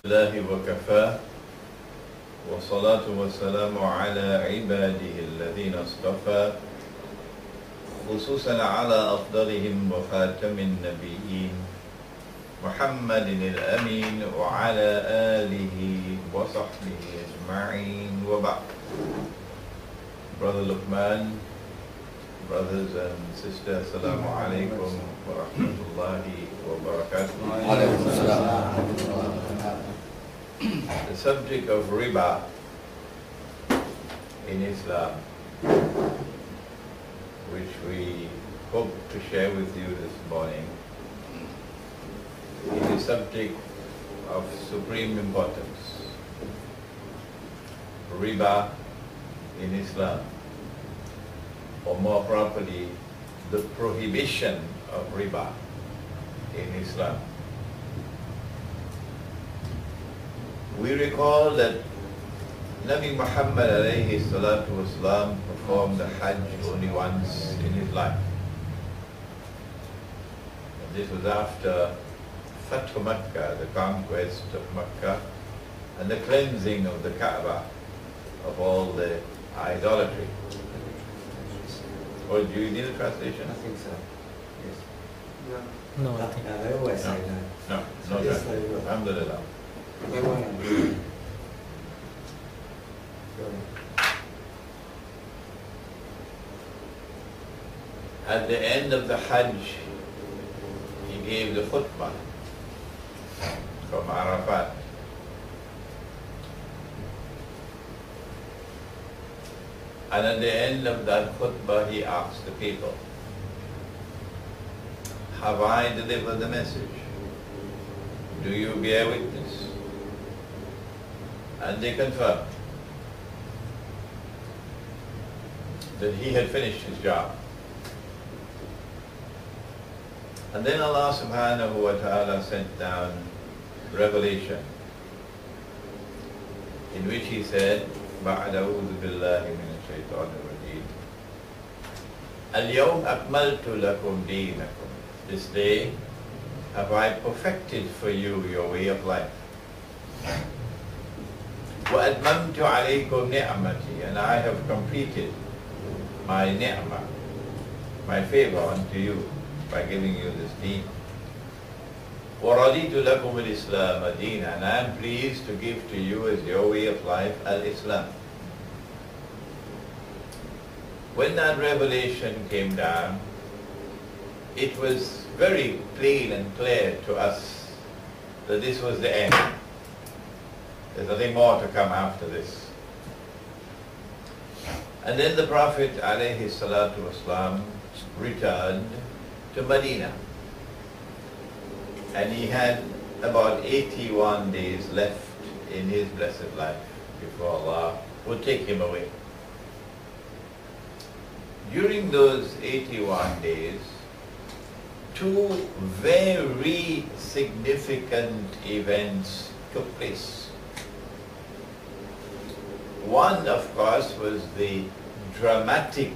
الله وكفى والصلاة والسلام على عباده الذين اصطفى خصوصا على أفضلهم وخاتم النبيين محمد الأمين وعلى آله وصحبه أجمعين وبعد. Brother Luqman, brothers and sisters, Assalamu alaikum wa rahmatullahi wa barakatuh. The subject of riba in Islam, which we hope to share with you this morning, is a subject of supreme importance. Riba in Islam, or more properly, the prohibition of riba in Islam. We recall that Nabi Muhammad alayhi salatu wasalam performed the Hajj only once in his life. And this was after Fathu Makkah, the conquest of Makkah, and the cleansing of the Kaaba of all the idolatry. Or do you need a translation? I think so. Yes. No, I think They always say that. No Yes, translation. they will. Alhamdulillah. They won't. At the end of the Hajj, he gave the khutbah from Arafat. And at the end of that khutbah, he asked the people, have I delivered the message? Do you bear witness? And they confirmed that he had finished his job. And then Allah subhanahu wa ta'ala sent down revelation in which he said, بعد أعوذ بالله من الشيطان الرجيم اليوم أكملت لكم دينكم. This day have I perfected for you your way of life. وأتممت عليكم نعمتي, and I have completed my ni'mah, my favor unto you by giving you this deen. وَرَضِيتُ لَكُمُ الْإِسْلَامَ دِينًا, and I am pleased to give to you as your way of life al-Islam. When that revelation came down, it was very plain and clear to us that this was the end. There's nothing more to come after this. And then the Prophet alayhi salatu wasalam returned to Medina. And he had about 81 days left in his blessed life before Allah would take him away. During those 81 days, two very significant events took place. One, of course, was the dramatic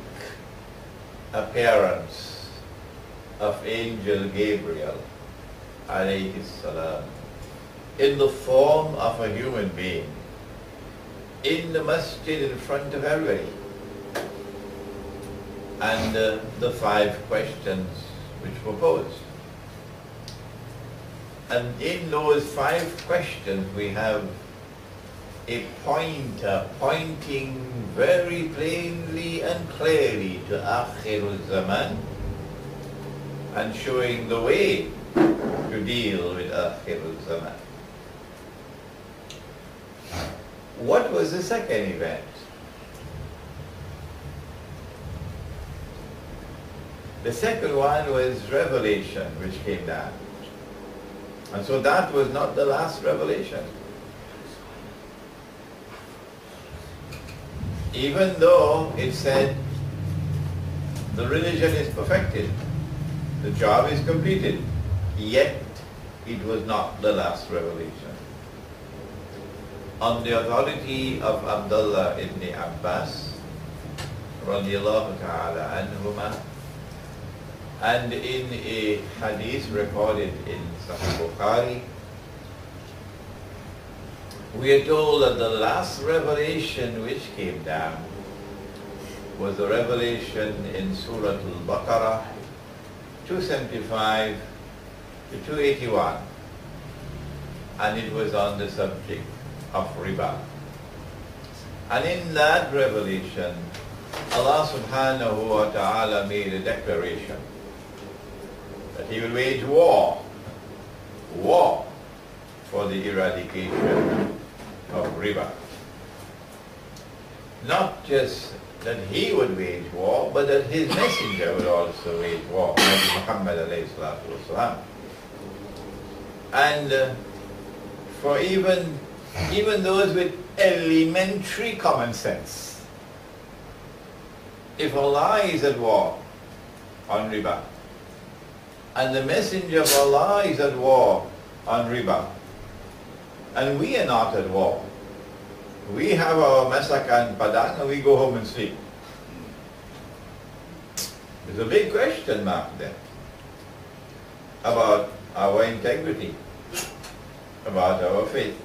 appearance of Angel Gabriel alayhi salam in the form of a human being in the masjid in front of everybody. And the 5 questions which were posed. And in those 5 questions we have a pointer pointing very plainly and clearly to Akhirul Zaman and showing the way to deal with Akhirul Zaman. What was the second event? The second one was revelation, which came down. And so that was not the last revelation. Even though it said the religion is perfected, the job is completed, yet it was not the last revelation. On the authority of Abdullah ibn Abbas, radiallahu ta'ala anhuma, And in a hadith recorded in Sahih Bukhari, we are told that the last revelation which came down was the revelation in Surah Al-Baqarah 275 to 281, and it was on the subject of riba. And in that revelation, Allah subhanahu wa ta'ala made a declaration that He will wage war for the eradication of riba. Not just that He would wage war, but that His messenger would also wage war, Nabi Muhammad alayhi salatu wasalam. And for even those with elementary common sense, if Allah is at war on riba, and the messenger of Allah is at war on riba, and we are not at war, we have our massacre and padang and we go home and sleep. There's a big question mark there about our integrity, about our faith.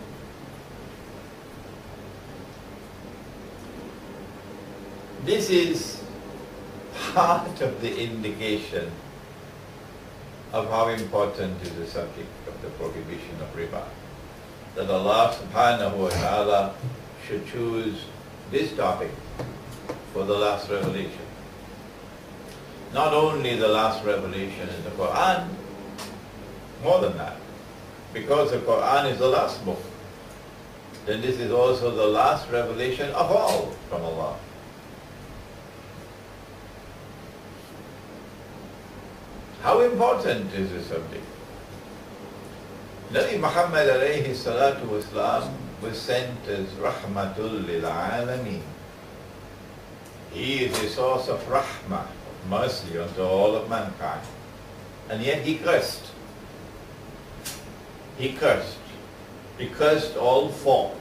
This is part of the indication of how important is the subject of the prohibition of riba. That Allah subhanahu wa ta'ala should choose this topic for the last revelation. Not only the last revelation in the Quran, more than that. Because the Quran is the last book, then this is also the last revelation of all from Allah. How important is this subject? Nabi Muhammad alayhi salatu wasalam was sent as rahmatul lil alameen. He is a source of rahmah, of mercy unto all of mankind. And yet He cursed. He cursed. He cursed all four.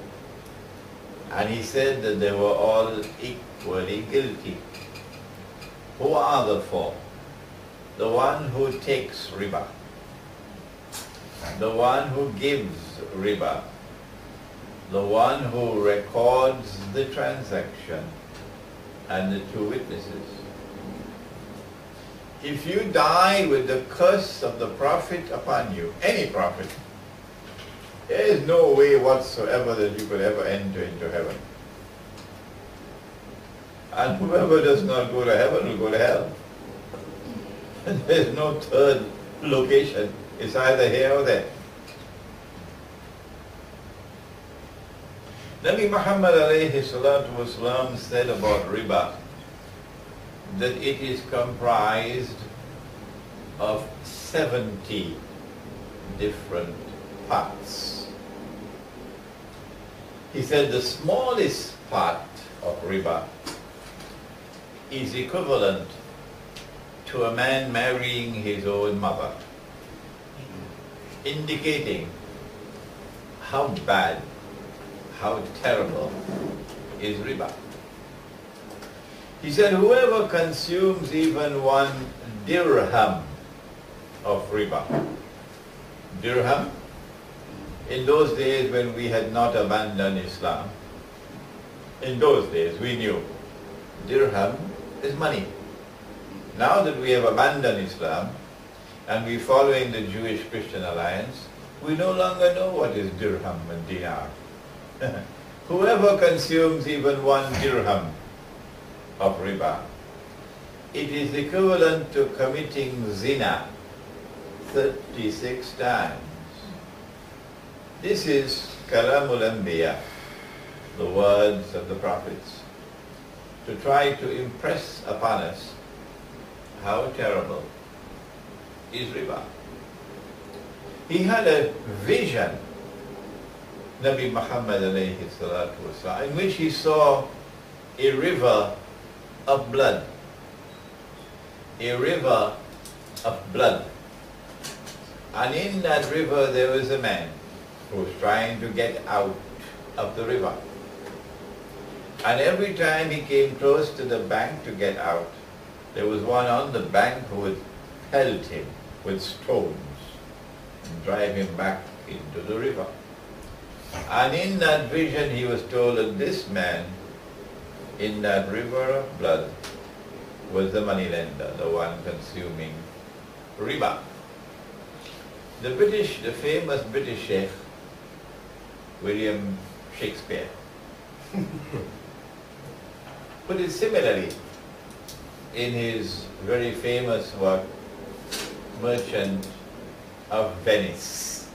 And He said that they were all equally guilty. Who are the four? The one who takes riba, the one who gives riba, the one who records the transaction, and the two witnesses. If you die with the curse of the Prophet upon you, any Prophet, there is no way whatsoever that you could ever enter into heaven. And whoever does not go to heaven will go to hell. There is no third location. It's either here or there. Nabi Muhammad alayhi salatu wasalam said about riba that it is comprised of 70 different parts. He said the smallest part of riba is equivalent to a man marrying his own mother, indicating how bad, how terrible is riba. He said, whoever consumes even 1 dirham of riba, dirham, in those days when we had not abandoned Islam, in those days we knew dirham is money. Now that we have abandoned Islam and we're following the Jewish-Christian alliance, we no longer know what is dirham and dinar. Whoever consumes even 1 dirham of riba, it is equivalent to committing zina 36 times. This is kalamul anbiya, the words of the prophets, to try to impress upon us how terrible is riba. He had a vision, Nabi Muhammad alayhi salatu wasalam, in which he saw a river of blood. A river of blood. And in that river there was a man who was trying to get out of the river. And every time he came close to the bank to get out, there was one on the bank who would pelt him with stones and drive him back into the river. And in that vision he was told that this man in that river of blood was the moneylender, the one consuming riba. The famous British Sheikh, William Shakespeare, put it similarly in his very famous work, Merchant of Venice,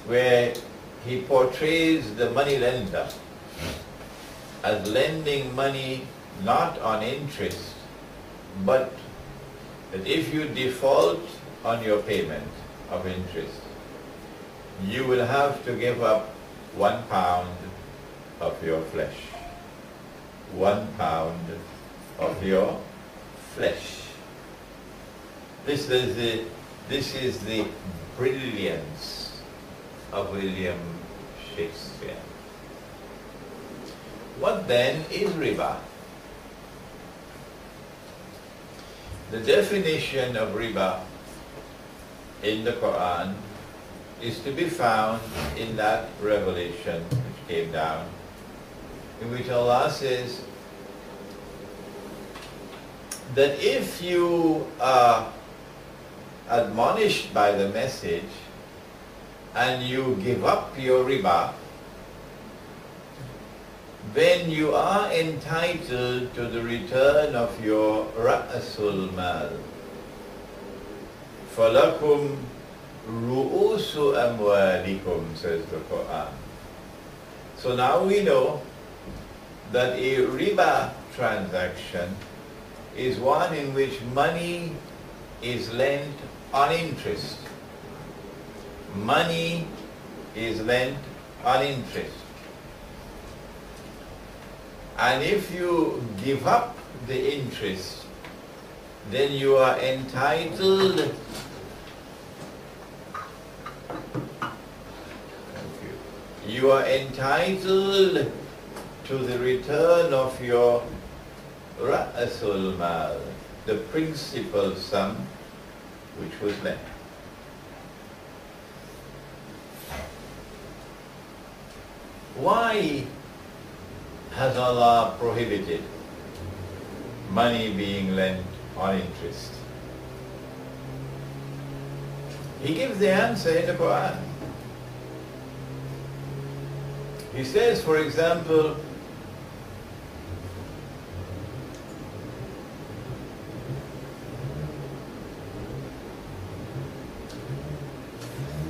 where he portrays the moneylender as lending money not on interest, but that if you default on your payment of interest, you will have to give up 1 pound of your flesh. 1 pound of your flesh. This is the brilliance of William Shakespeare. What then is riba? The definition of riba in the Quran is to be found in that revelation which came down, in which Allah says that if you are admonished by the message and you give up your riba, then you are entitled to the return of your ra'asul mal. فَلَكُمْ رُؤُوسُ أَمْوَالِكُمْ, says the Quran. So now we know that a riba transaction is one in which money is lent on interest. Money is lent on interest. And if you give up the interest, then you are entitled to the return of your ra'asul mal, the principal sum which was lent. Why has Allah prohibited money being lent on interest? He gives the answer in the Quran. He says, for example,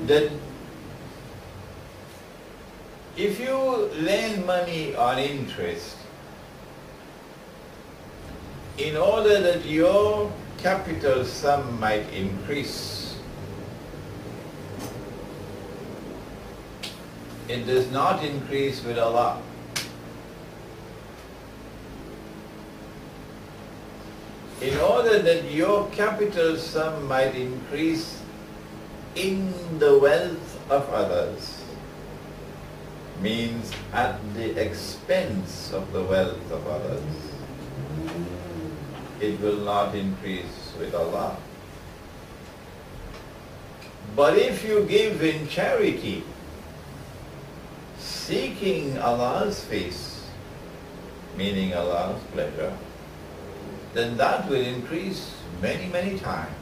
that if you lend money on interest, in order that your capital sum might increase, it does not increase with Allah. In order that your capital sum might increase in the wealth of others, means at the expense of the wealth of others, it will not increase with Allah. But if you give in charity, seeking Allah's face, meaning Allah's pleasure, then that will increase many, many times.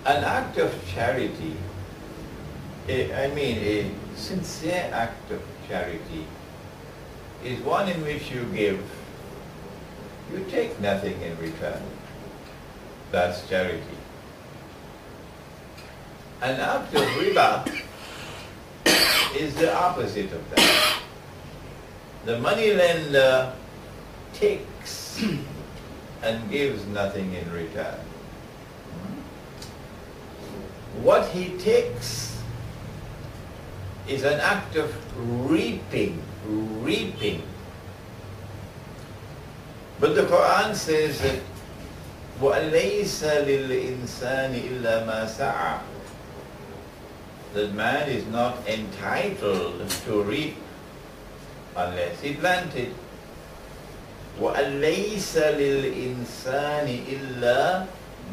An act of charity, a sincere act of charity, is one in which you give, you take nothing in return. That's charity. An act of riba is the opposite of that. The money lender takes and gives nothing in return. What he takes is an act of reaping. But the Quran says that وَأَلَيْسَ لِلْإِنسَانِ إِلَّا مَا سَعَى, that man is not entitled to reap unless he planted. وَأَن لَيْسَ لِلْإِنسَانِ إِلَّا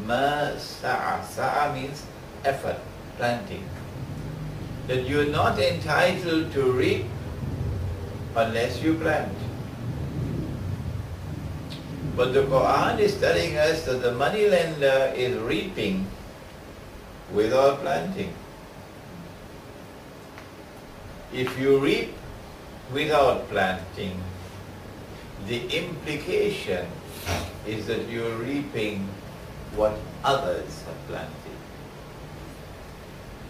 مَا سَعَى. Sa'a means effort, planting. That you're not entitled to reap unless you plant. But the Quran is telling us that the moneylender is reaping without planting. If you reap without planting, the implication is that you're reaping what others have planted.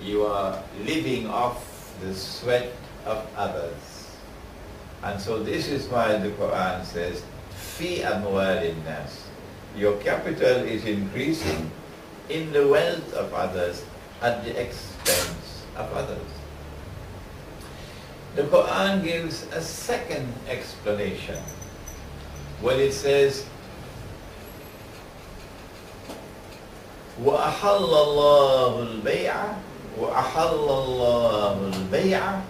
You are living off the sweat of others. And so this is why the Quran says, fi amwalin nas. Your capital is increasing in the wealth of others at the expense of others. The Quran gives a second explanation when it says, وَأَحَلَّ اللَّهُ الْبَيْعَ وَأَحَلَّ اللَّهُ الْبَيْعَ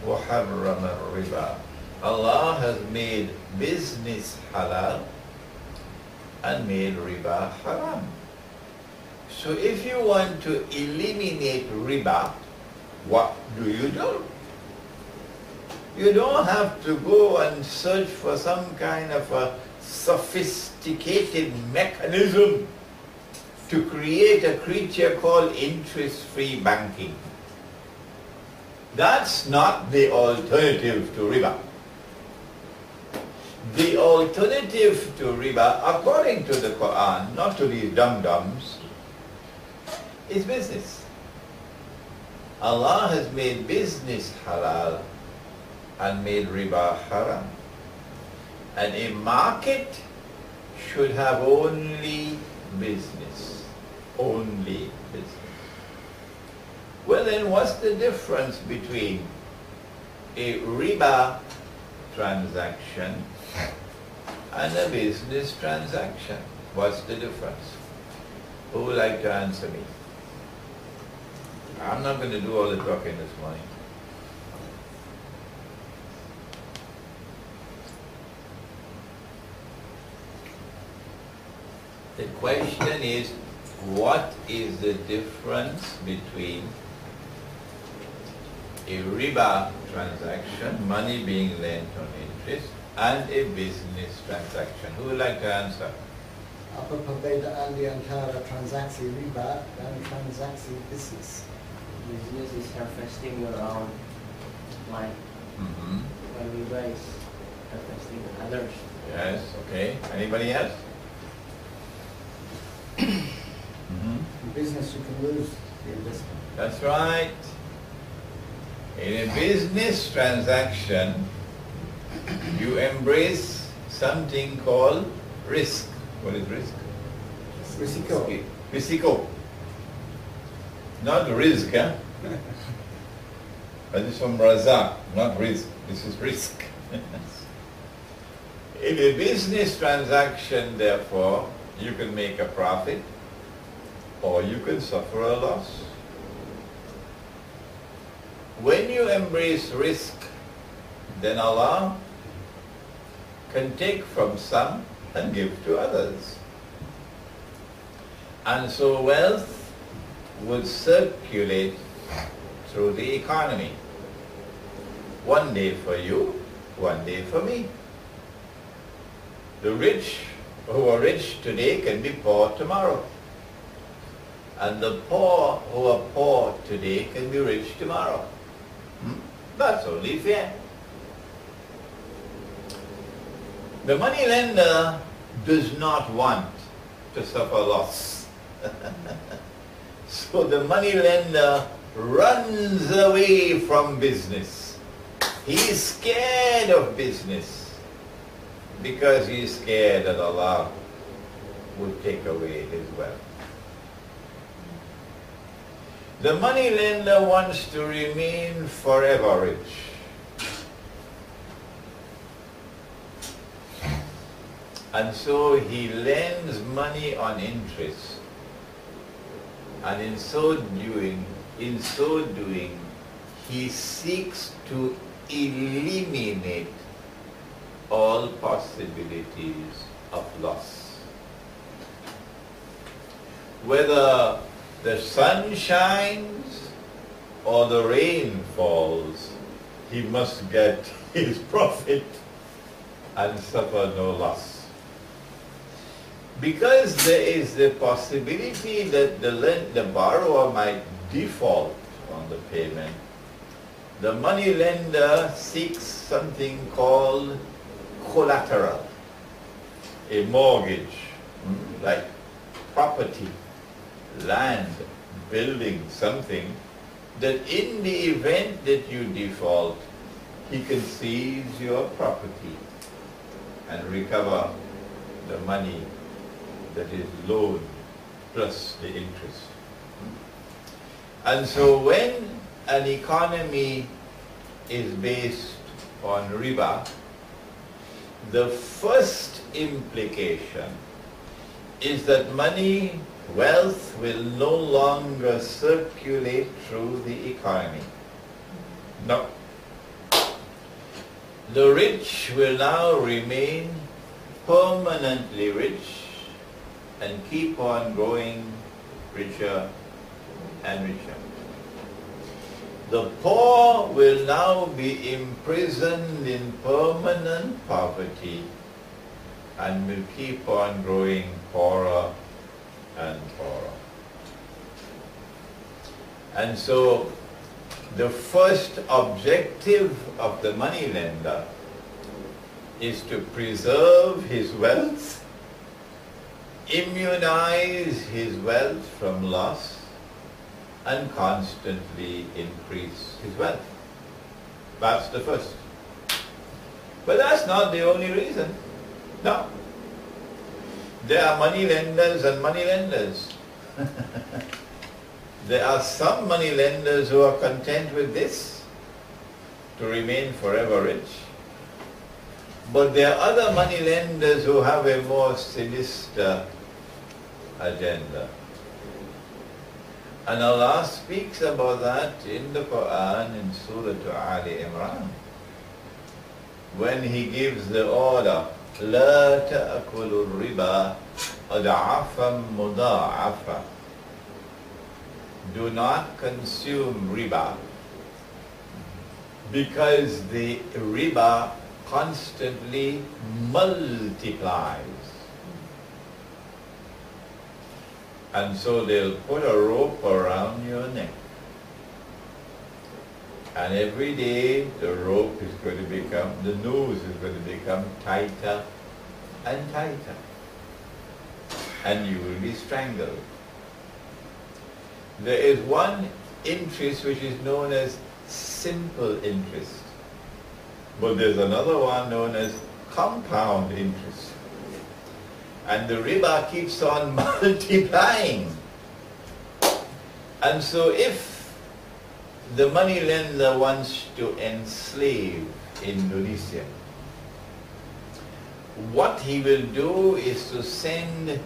وَحَرَّمَ الرِّبَا. Allah has made business halal and made riba haram. So if you want to eliminate riba, what do? You don't have to go and search for some kind of a sophisticated mechanism to create a creature called interest-free banking. That's not the alternative to riba. The alternative to riba, according to the Quran, not to these dum-dums, is business. Allah has made business halal and made riba haram. And a market should have only business. Only business. Well then, what's the difference between a riba transaction and a business transaction? What's the difference? Who would like to answer me? I'm not going to do all the talking this morning. The question is, what is the difference between a riba transaction, money being lent on interest, and a business transaction? Who would like to answer? Apa perbezaan di antara transaksi riba dan transaksi bisnis? Business is harvesting your own life. When riba is harvesting others. Yes, okay. Anybody else? In business you can lose the investment. That's right. In a business transaction, you embrace something called risk. What is risk? Risiko. Risiko. Not risk, huh? That is from Razak, not risk. This is risk. In a business transaction, therefore, you can make a profit or you can suffer a loss. When you embrace risk, then Allah can take from some and give to others. And so wealth would circulate through the economy. One day for you, one day for me. The rich who are rich today can be poor tomorrow. And the poor who are poor today can be rich tomorrow. That's only fair. The money lender does not want to suffer loss. So the money lender runs away from business. He is scared of business because he is scared that Allah would take away his wealth. The money lender wants to remain forever rich. And so he lends money on interest. And in so doing, he seeks to eliminate all possibilities of loss. Whether the sun shines or the rain falls, he must get his profit and suffer no loss. Because there is the possibility that the borrower might default on the payment, the money lender seeks something called collateral, a mortgage, like property, land, building, something, that in the event that you default, he can seize your property and recover the money that is loaned plus the interest. And so when an economy is based on riba, the first implication is that money, wealth will no longer circulate through the economy. No. The rich will now remain permanently rich and keep on growing richer and richer. The poor will now be imprisoned in permanent poverty and will keep on growing poorer and poorer. And so the first objective of the moneylender is to preserve his wealth, immunize his wealth from loss, and constantly increase his wealth. That's the first. But that's not the only reason. No. There are money lenders and money lenders. There are some money lenders who are content with this, to remain forever rich. But there are other money lenders who have a more sinister agenda. And Allah speaks about that in the Quran in Surah Imran, when He gives the order, لا تأكلوا الربا أضعافا مضاعفة. Do not consume riba, because the riba constantly multiplies. And so they'll put a rope around your neck. And every day the rope is going to become, the noose is going to become tighter and tighter. And you will be strangled. There is one interest which is known as simple interest. But there's another one known as compound interest. And the riba keeps on multiplying. And so if the money lender wants to enslave Indonesia, what he will do is to send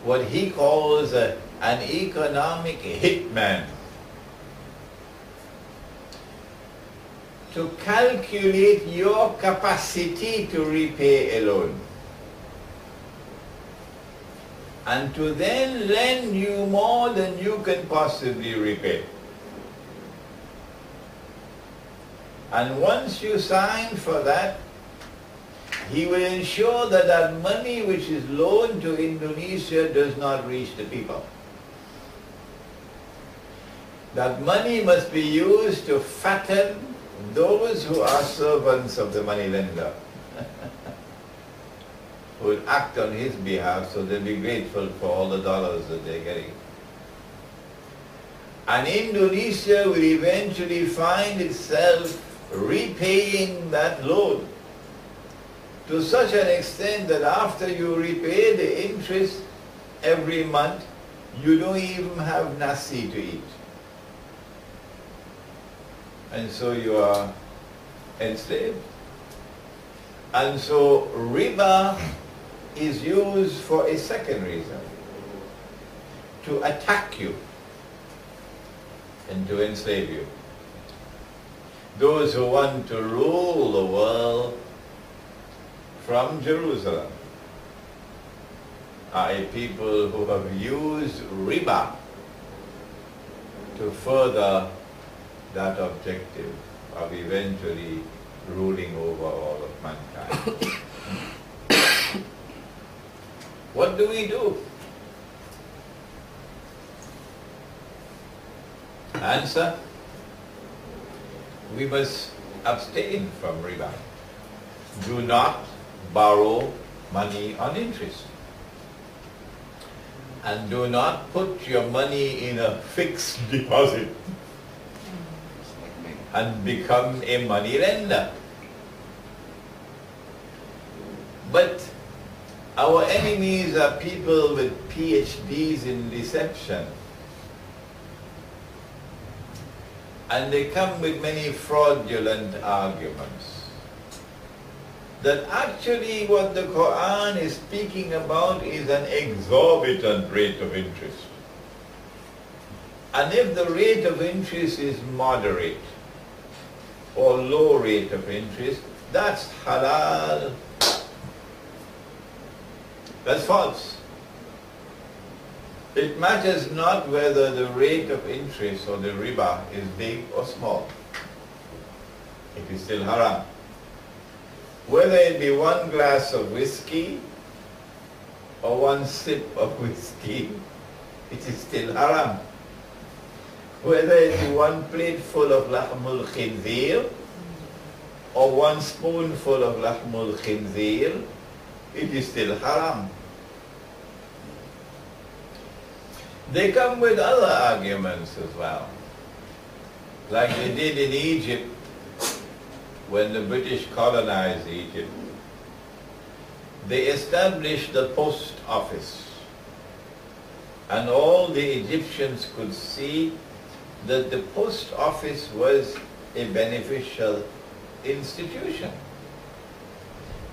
what he calls an economic hitman to calculate your capacity to repay a loan, and to then lend you more than you can possibly repay. And once you sign for that, he will ensure that that money which is loaned to Indonesia does not reach the people. That money must be used to fatten those who are servants of the moneylender, who will act on his behalf, so they'll be grateful for all the dollars that they're getting. And Indonesia will eventually find itself repaying that loan to such an extent that after you repay the interest every month, you don't even have nasi to eat. And so you are enslaved. And so riba is used for a second reason, to attack you and to enslave you. Those who want to rule the world from Jerusalem are a people who have used riba to further that objective of eventually ruling over all of mankind. What do we do? Answer: we must abstain from riba. Do not borrow money on interest. And do not put your money in a fixed deposit and become a money lender. But our enemies are people with PhDs in deception. And they come with many fraudulent arguments. That actually what the Quran is speaking about is an exorbitant rate of interest. And if the rate of interest is moderate or low rate of interest, that's halal. That's false. It matters not whether the rate of interest or the riba is big or small. It is still haram. Whether it be one glass of whiskey or one sip of whiskey, it is still haram. Whether it be one plate full of lahmul khinzir or one spoonful of lahmul khinzir, it is still haram. They come with other arguments as well, like they did in Egypt when the British colonized Egypt. They established the post office, and all the Egyptians could see that the post office was a beneficial institution,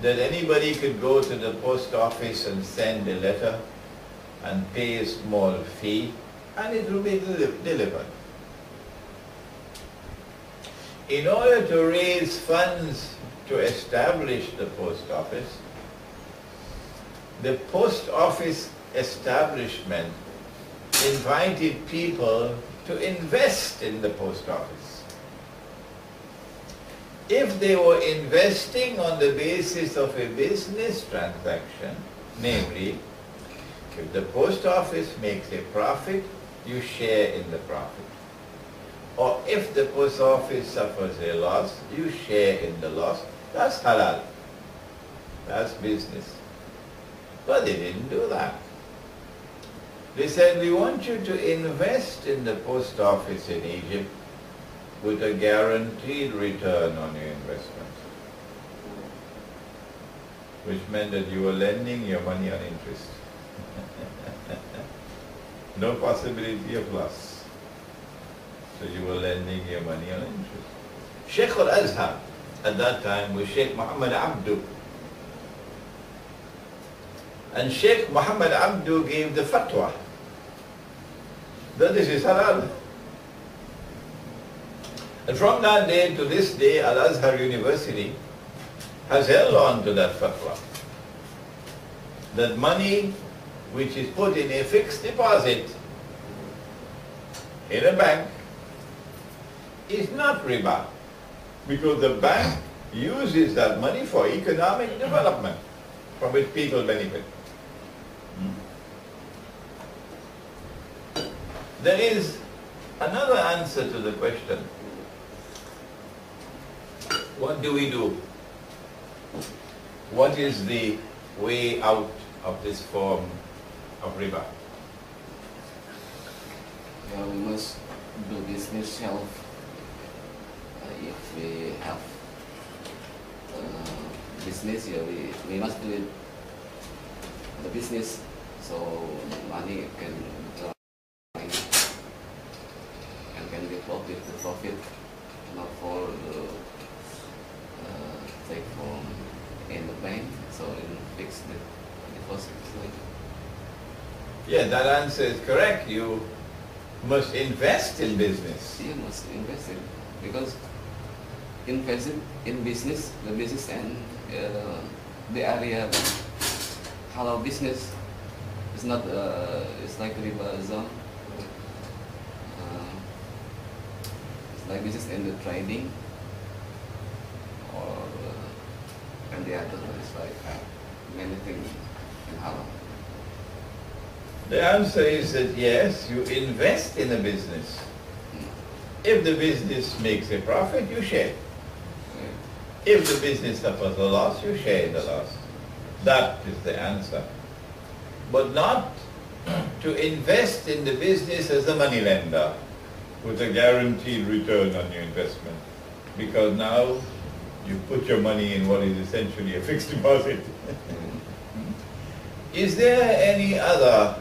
that anybody could go to the post office and send a letter and pay a small fee, and it will be delivered. In order to raise funds to establish the post office, the post office establishment invited people to invest in the post office. If they were investing on the basis of a business transaction, namely, if the post office makes a profit, you share in the profit. Or if the post office suffers a loss, you share in the loss. That's halal. That's business. But they didn't do that. They said, we want you to invest in the post office in Egypt with a guaranteed return on your investment. Which meant that you were lending your money on interest. No possibility of loss. So you were lending your money on interest. Sheikh al-Azhar at that time was Sheikh Muhammad Abdu. And Sheikh Muhammad Abdu gave the fatwa that this is halal. And from that day to this day, Al-Azhar University has held on to that fatwa. That money which is put in a fixed deposit in a bank is not riba, because the bank uses that money for economic development from which people benefit. There is another answer to the question. What do we do? What is the way out of this form of riba? Well, we must do business self if we have business. Yeah, we must do it the business so money can join and can be profit the profit, not for take from in the bank, so in fixed deposit. Yeah, that answer is correct. You must invest in business. You must invest in, because investing in business, the business and the area halal business is not it's like riba zone. It's like business in the trading or and the other is like many things in halal. The answer is that yes, you invest in a business. If the business makes a profit, you share. If the business suffers a loss, you share the loss. That is the answer. But not to invest in the business as a money lender with a guaranteed return on your investment. Because now you put your money in what is essentially a fixed deposit. Is there any other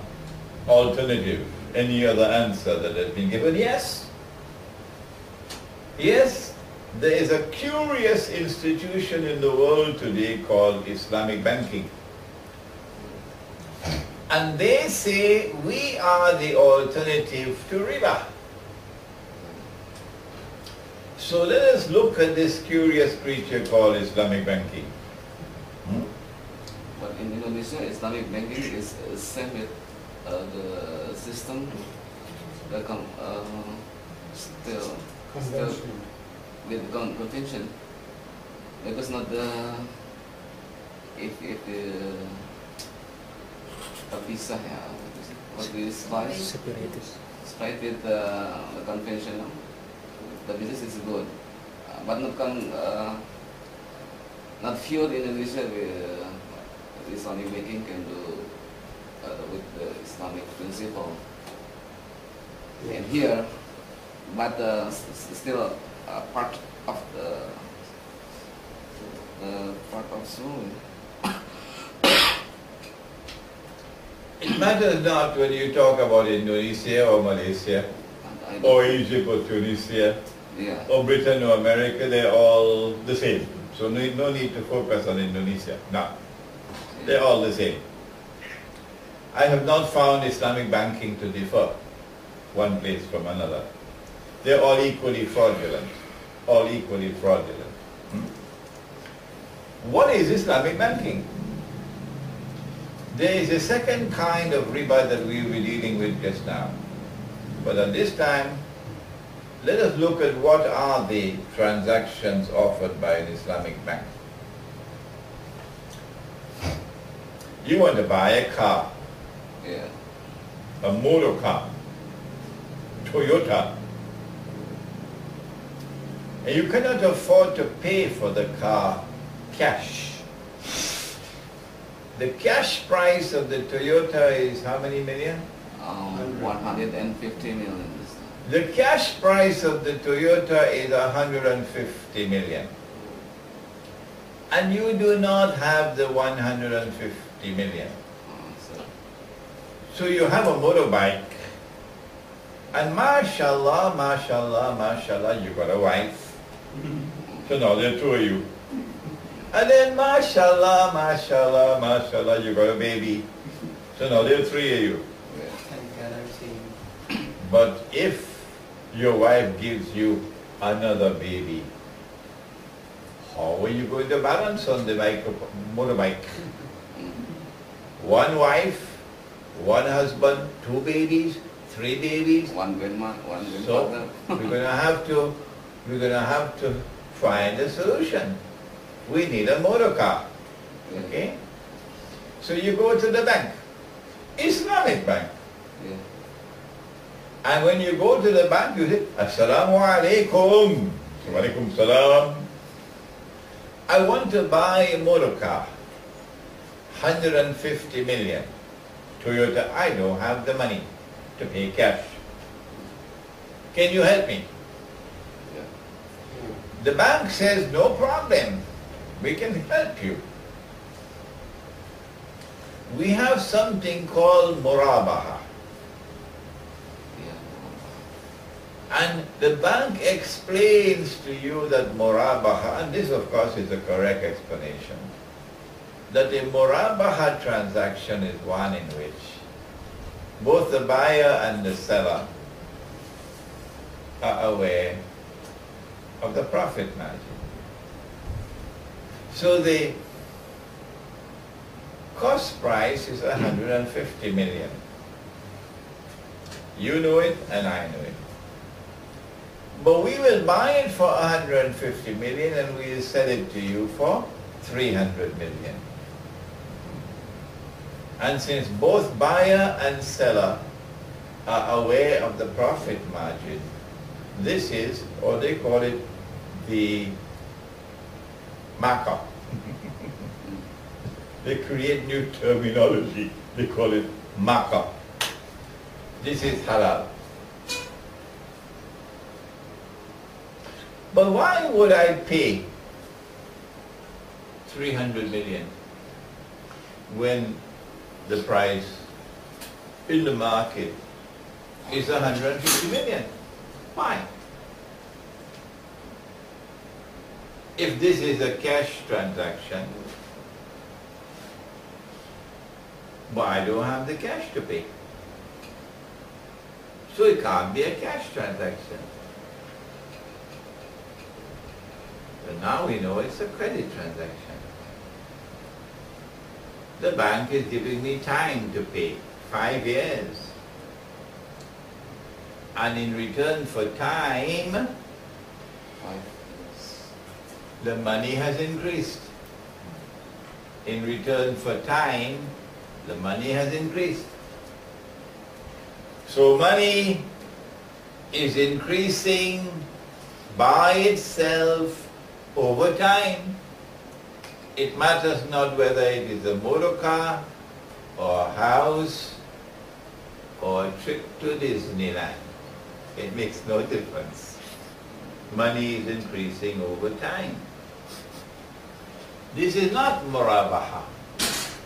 alternative, any other answer that has been given? Yes. Yes, there is a curious institution in the world today called Islamic banking. And they say we are the alternative to riba. So let us look at this curious creature called Islamic banking. But in Indonesia, Islamic banking is same with the system that still Conventional. with convention, because not the if the terpisah ya, what is spice sprite with the conventional, the business is good, but not few in Indonesia with Islamic banking can do with the Islamic principle, and here, but still part of the part of soul. It matters not whether you talk about Indonesia or Malaysia or Egypt or Tunisia Yeah. or Britain or America, they're all the same. So no need to focus on Indonesia. No, they're all the same. I have not found Islamic banking to differ one place from another. They're all equally fraudulent. All equally fraudulent. What is Islamic banking? There is a second kind of riba that we were dealing with just now. But at this time, let us look at what are the transactions offered by an Islamic bank. You want to buy a car, Yeah. a motor car, Toyota, and you cannot afford to pay for the car cash. The cash price of the Toyota is how many million? 150 million. The cash price of the Toyota is 150 million. And you do not have the 150 million. So you have a motorbike, and mashallah, mashallah, mashallah, you got a wife. So now there are two of you. And then mashallah, mashallah, mashallah, you got a baby. So now there are three of you. But if your wife gives you another baby, how are you going to balance on the motorbike? One wife, one husband, two babies, three babies. One grandma, one So grandfather. we're gonna have to find a solution. We need a motor car. Okay? So you go to the bank, Islamic bank. Yeah. And when you go to the bank, you say, Assalamu alaikum. Wa alaikum salam. I want to buy a motor car, 150 million. Toyota, I don't have the money to pay cash. Can you help me? Yeah. The bank says, no problem. We can help you. We have something called murabaha. Yeah. And the bank explains to you that murabaha, and this of course is the correct explanation, that a murabaha transaction is one in which both the buyer and the seller are aware of the profit margin. So the cost price is 150 million. You know it and I know it. But we will buy it for 150 million and we will sell it to you for 300 million. And since both buyer and seller are aware of the profit margin, this is, or they call it, the markup. They create new terminology. They call it markup. This is halal. But why would I pay 300 million when the price in the market is 150 million? Why? If this is a cash transaction, but I don't have the cash to pay. So it can't be a cash transaction. But now we know it's a credit transaction. The bank is giving me time to pay, 5 years. And in return for time, 5 years. the money has increased. In return for time, the money has increased. So money is increasing by itself over time. It matters not whether it is a motor car or a house or a trip to Disneyland. It makes no difference. Money is increasing over time. This is not murabaha.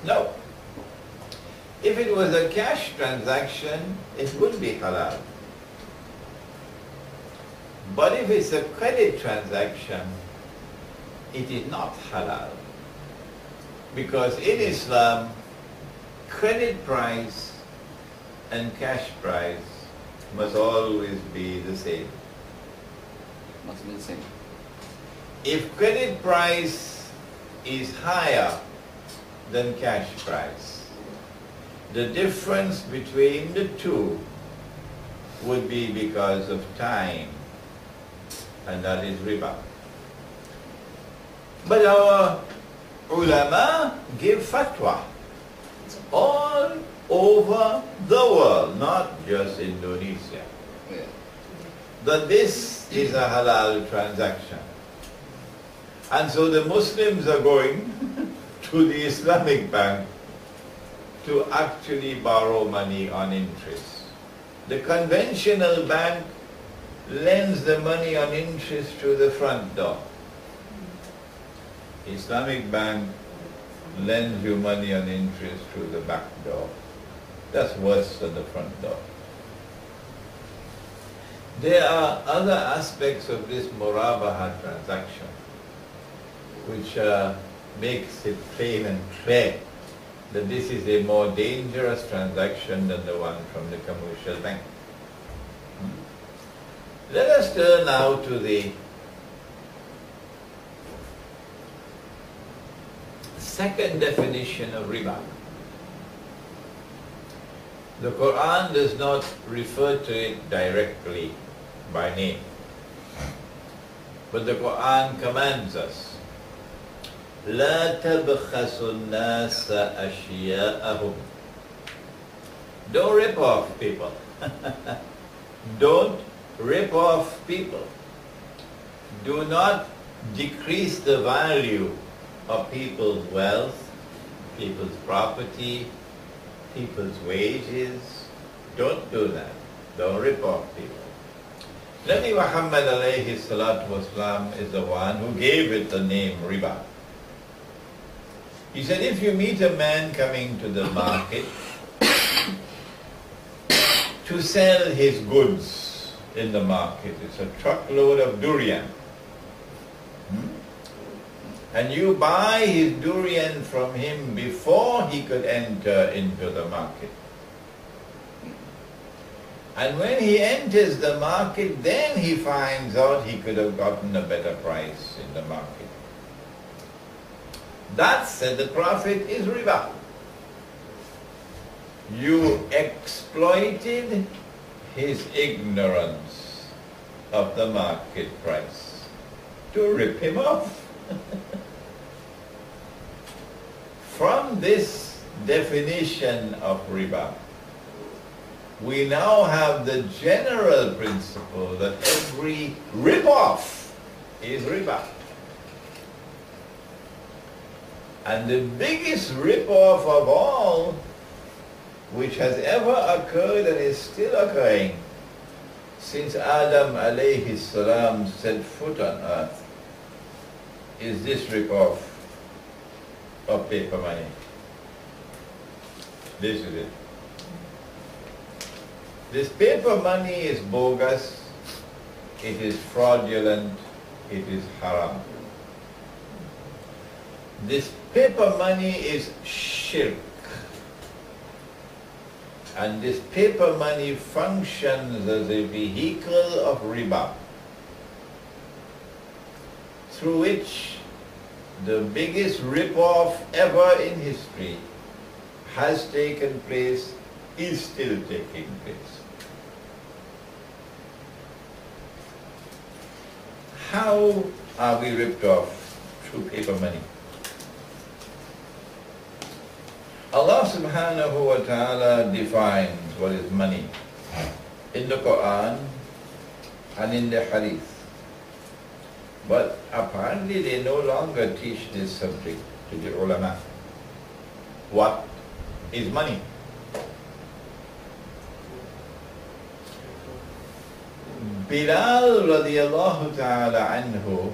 No. If it was a cash transaction, it would be halal. But if it's a credit transaction, it is not halal. Because in Islam, credit price and cash price must always be the same. Must be the same. If credit price is higher than cash price, the difference between the two would be because of time, and that is riba. But our ulama give fatwa all over the world, not just Indonesia, Yeah. that this is a halal transaction. And so the Muslims are going to the Islamic bank to actually borrow money on interest. The conventional bank lends the money on interest through the front door. Islamic bank lends you money on interest through the back door. That's worse than the front door. There are other aspects of this murabaha transaction which makes it plain and clear that this is a more dangerous transaction than the one from the commercial bank. Let us turn now to the second definition of riba. The Quran does not refer to it directly by name, but the Quran commands us, لا تبخسوا الناس أشياءهم. Don't rip off people. Don't rip off people. Do not decrease the value of people's wealth, people's property, people's wages. Don't do that. Don't rip off people. Nabi Muhammad alayhi salatu wasalam is the one who gave it the name riba. He said, if you meet a man coming to the market to sell his goods in the market, it's a truckload of durian, and you buy his durian from him before he could enter into the market. And when he enters the market, then he finds out he could have gotten a better price in the market. That, said the Prophet, is riba. You exploited his ignorance of the market price to rip him off. From this definition of riba, we now have the general principle that every rip-off is riba. And the biggest rip-off of all, which has ever occurred and is still occurring since Adam alayhi salam set foot on earth, is this rip-off of paper money. This is it. This paper money is bogus, it is fraudulent, it is haram. This paper money is shirk. And this paper money functions as a vehicle of riba, through which the biggest rip-off ever in history has taken place, is still taking place. How are we ripped off through paper money? Allah subhanahu wa ta'ala defines what is money in the Quran and in the Hadith. But apparently they no longer teach this subject to the ulama. What is money? Bilal radiallahu ta'ala anhu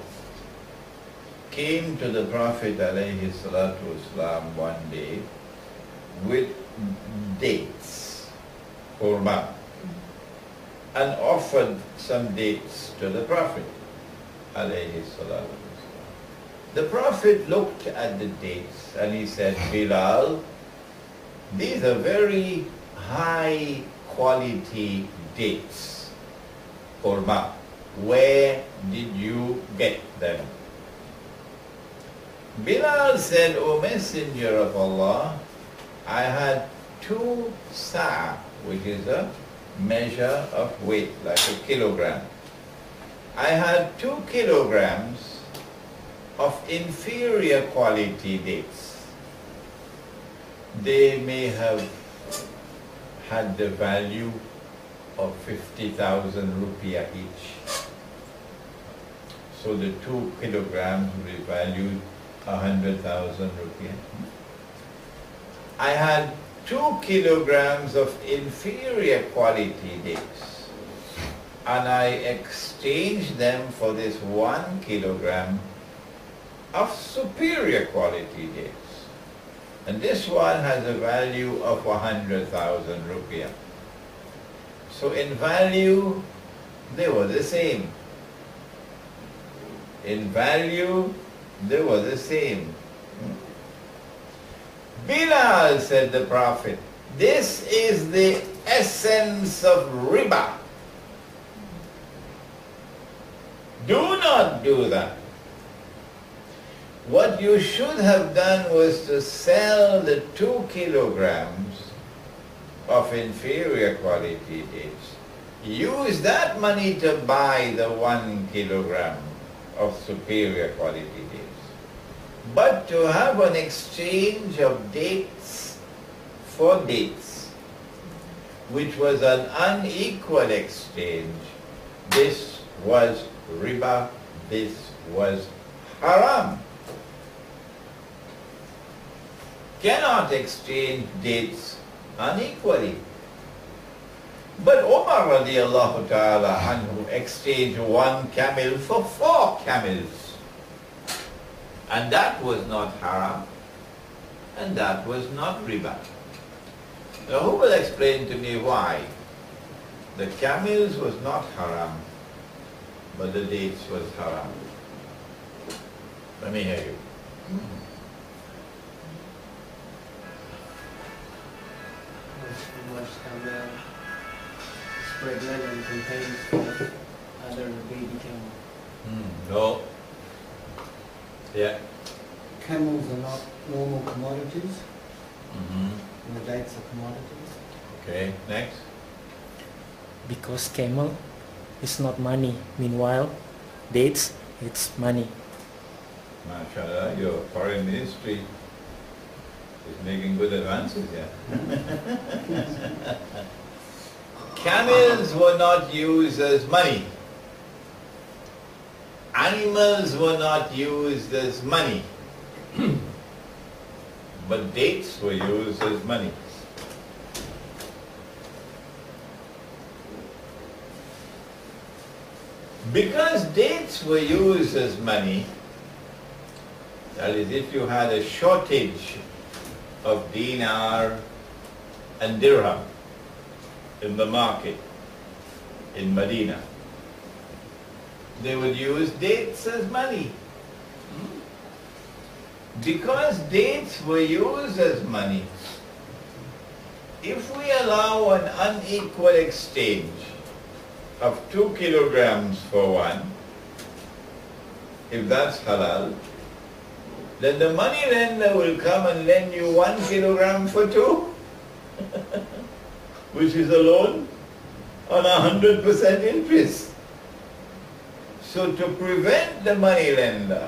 came to the Prophet alayhi salatu wasalam one day with dates, kurma, and offered some dates to the Prophet alayhi salatu wasalam. The Prophet looked at the dates and he said, Bilal, these are very high quality dates, kurma. Where did you get them? Bilal said, O Messenger of Allah, I had 2 sa', which is a measure of weight, like a kilogram. I had 2 kilograms of inferior quality dates. They may have had the value of 50,000 rupiah each. So the 2 kilograms would be valued 100,000 rupiah. I had 2 kilograms of inferior quality dates, and I exchanged them for this 1 kilogram of superior quality dates. And this one has a value of 100,000 rupiah. So in value, they were the same. In value, they were the same. Bilal, said the Prophet, this is the essence of riba. Do not do that. What you should have done was to sell the 2 kilograms of inferior quality dates. Use that money to buy the 1 kilogram of superior quality dates. But to have an exchange of dates for dates, which was an unequal exchange, this was riba, this was haram. Cannot exchange dates unequally. But Umar radiallahu ta'ala anhu exchanged 1 camel for 4 camels. And that was not haram, and that was not riba. Now who will explain to me why the camels was not haram, but the dates was haram? Let me hear you. Much camel spread lead and contains other baby camel. No. Yeah. Camels are not normal commodities. And the dates are commodities. Okay, next. Because camel is not money. Meanwhile, dates, it's money. MashaAllah, your foreign ministry is making good advances here. Camels were not used as money. Animals were not used as money. But dates were used as money. Because dates were used as money, that is, if you had a shortage of dinar and dirham in the market in Medina, they would use dates as money. Because dates were used as money, if we allow an unequal exchange of 2 kilograms for one, if that's halal, then the money lender will come and lend you 1 kilogram for 2, which is a loan on 100% interest. So to prevent the money lender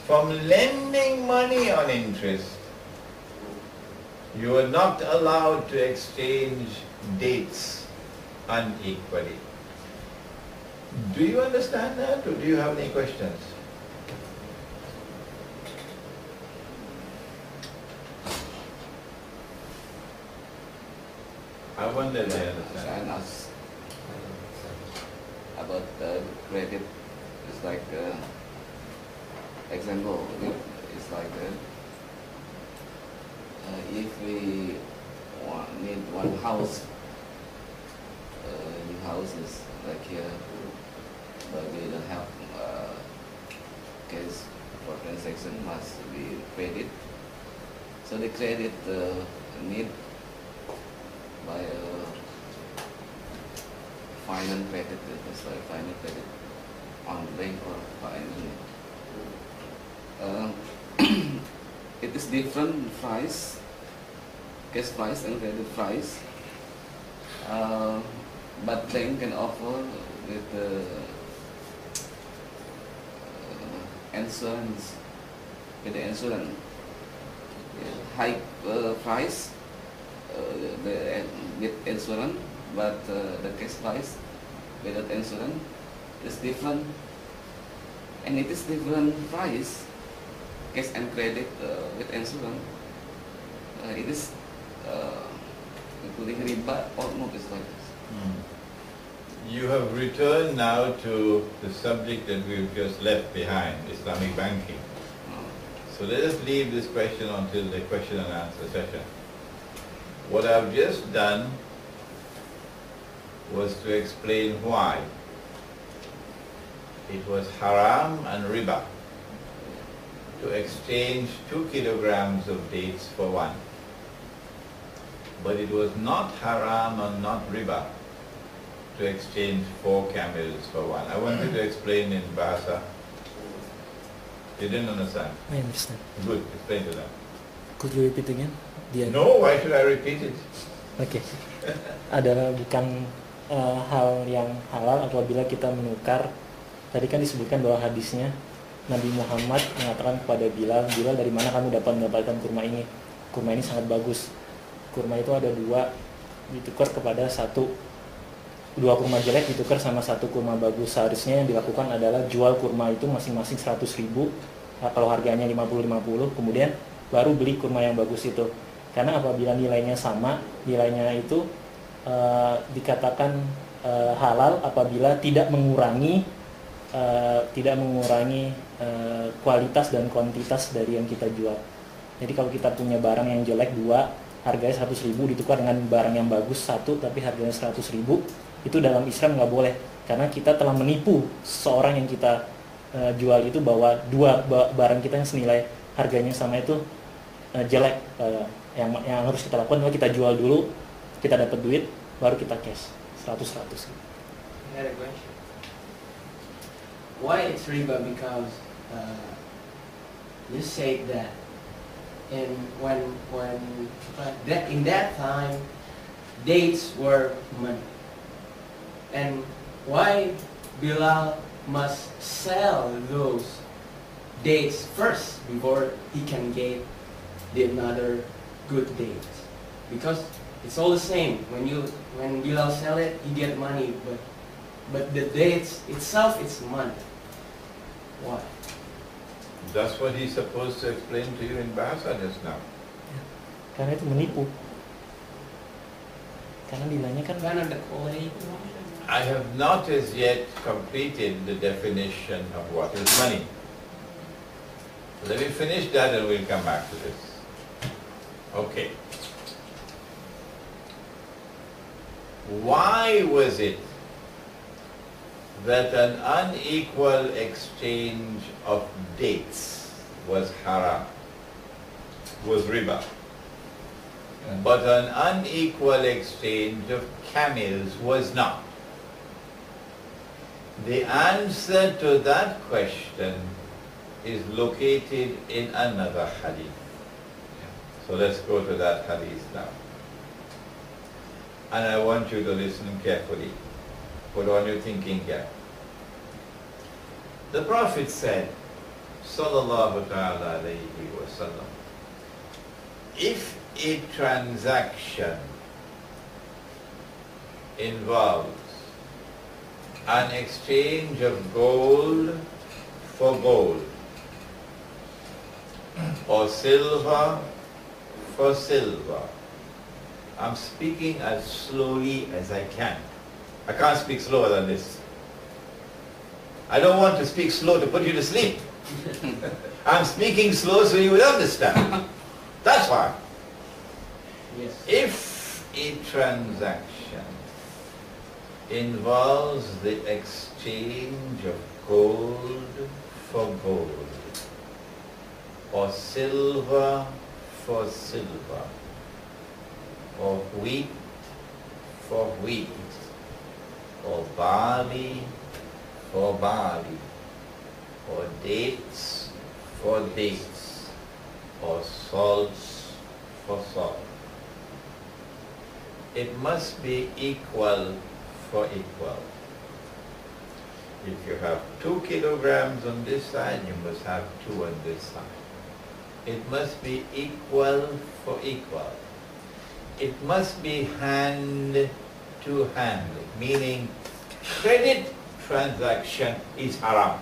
from lending money on interest, you are not allowed to exchange dates unequally. Do you understand that, or do you have any questions? I wonder if they understand. And us about credit is like example. It's like if we need one house, the houses like here, but we don't have case for transaction must be credit. So the credit need by finance credit, it's like finance credit on bank or finance. It is different price, cash price and credit price, but bank can offer with insurance, with the insurance, high price. With insurance, but the cash price without insurance is different, and it is different price, cash and credit with insurance. It is including riba or not, is like this. You have returned now to the subject that we've just left behind, Islamic banking. So let us leave this question until the question and answer session. What I've just done was to explain why it was haram and riba to exchange 2 kilograms of dates for one. But it was not haram and not riba to exchange 4 camels for one. I wanted to explain in Bahasa. You didn't understand? I understand. Good, explain to them. Could you repeat again? No, why should I repeat it? Oke. Adalah bukan hal yang halal apabila kita menukar. Tadi kan disebutkan bahwa hadisnya Nabi Muhammad mengatakan kepada Bilal, Bilal, dari mana kamu dapat mendapatkan kurma ini? Kurma ini sangat bagus. Kurma itu ada 2, ditukar kepada 1. 2 kurma jelek ditukar sama 1 kurma bagus. Seharusnya yang dilakukan adalah jual kurma itu masing-masing 100.000. Kalau harganya 50-50, kemudian baru beli kurma yang bagus itu. Karena apabila nilainya sama, nilainya itu dikatakan halal apabila tidak mengurangi kualitas dan kuantitas dari yang kita jual. Jadi kalau kita punya barang yang jelek 2, harganya 100.000 ditukar dengan barang yang bagus 1 tapi harganya 100.000, itu dalam Islam nggak boleh, karena kita telah menipu seorang yang kita jual itu bahwa 2 barang kita yang senilai harganya sama itu jelek. Yang harus kita lakukan adalah kita jual dulu, kita dapat duit, baru kita cash 100. I had a question. Why it's riba? Because you say that in in that time, dates were money. And why Bilal must sell those dates first before he can get the another good dates? Because it's all the same. When Bilal sell it, he get money, but the dates itself, it's money. Why? That's what he's supposed to explain to you in bahasa just now. Karena itu menipu. Karena dinanyakan Kan ada kode itu. I have not as yet completed the definition of what is money. Let me finish that and we'll come back to this. Okay. Why was it that an unequal exchange of dates was haram, was riba, but an unequal exchange of camels was not? The answer to that question is located in another hadith. So let's go to that hadith now. And I want you to listen carefully. Put on your thinking cap. The Prophet said, sallallahu ta'ala alayhi wa sallam, if a transaction involves an exchange of gold for gold, or silver for silver, I'm speaking as slowly as I can. I can't speak slower than this. I don't want to speak slow to put you to sleep. I'm speaking slow so you will understand. That's why. Yes. If a transaction involves the exchange of gold for gold, or silver for silver, or wheat for wheat, or barley for barley, or dates for dates, or salts for salt, it must be equal for equal. If you have 2 kilograms on this side, you must have 2 on this side. It must be equal for equal. It must be hand to hand, meaning credit transaction is haram.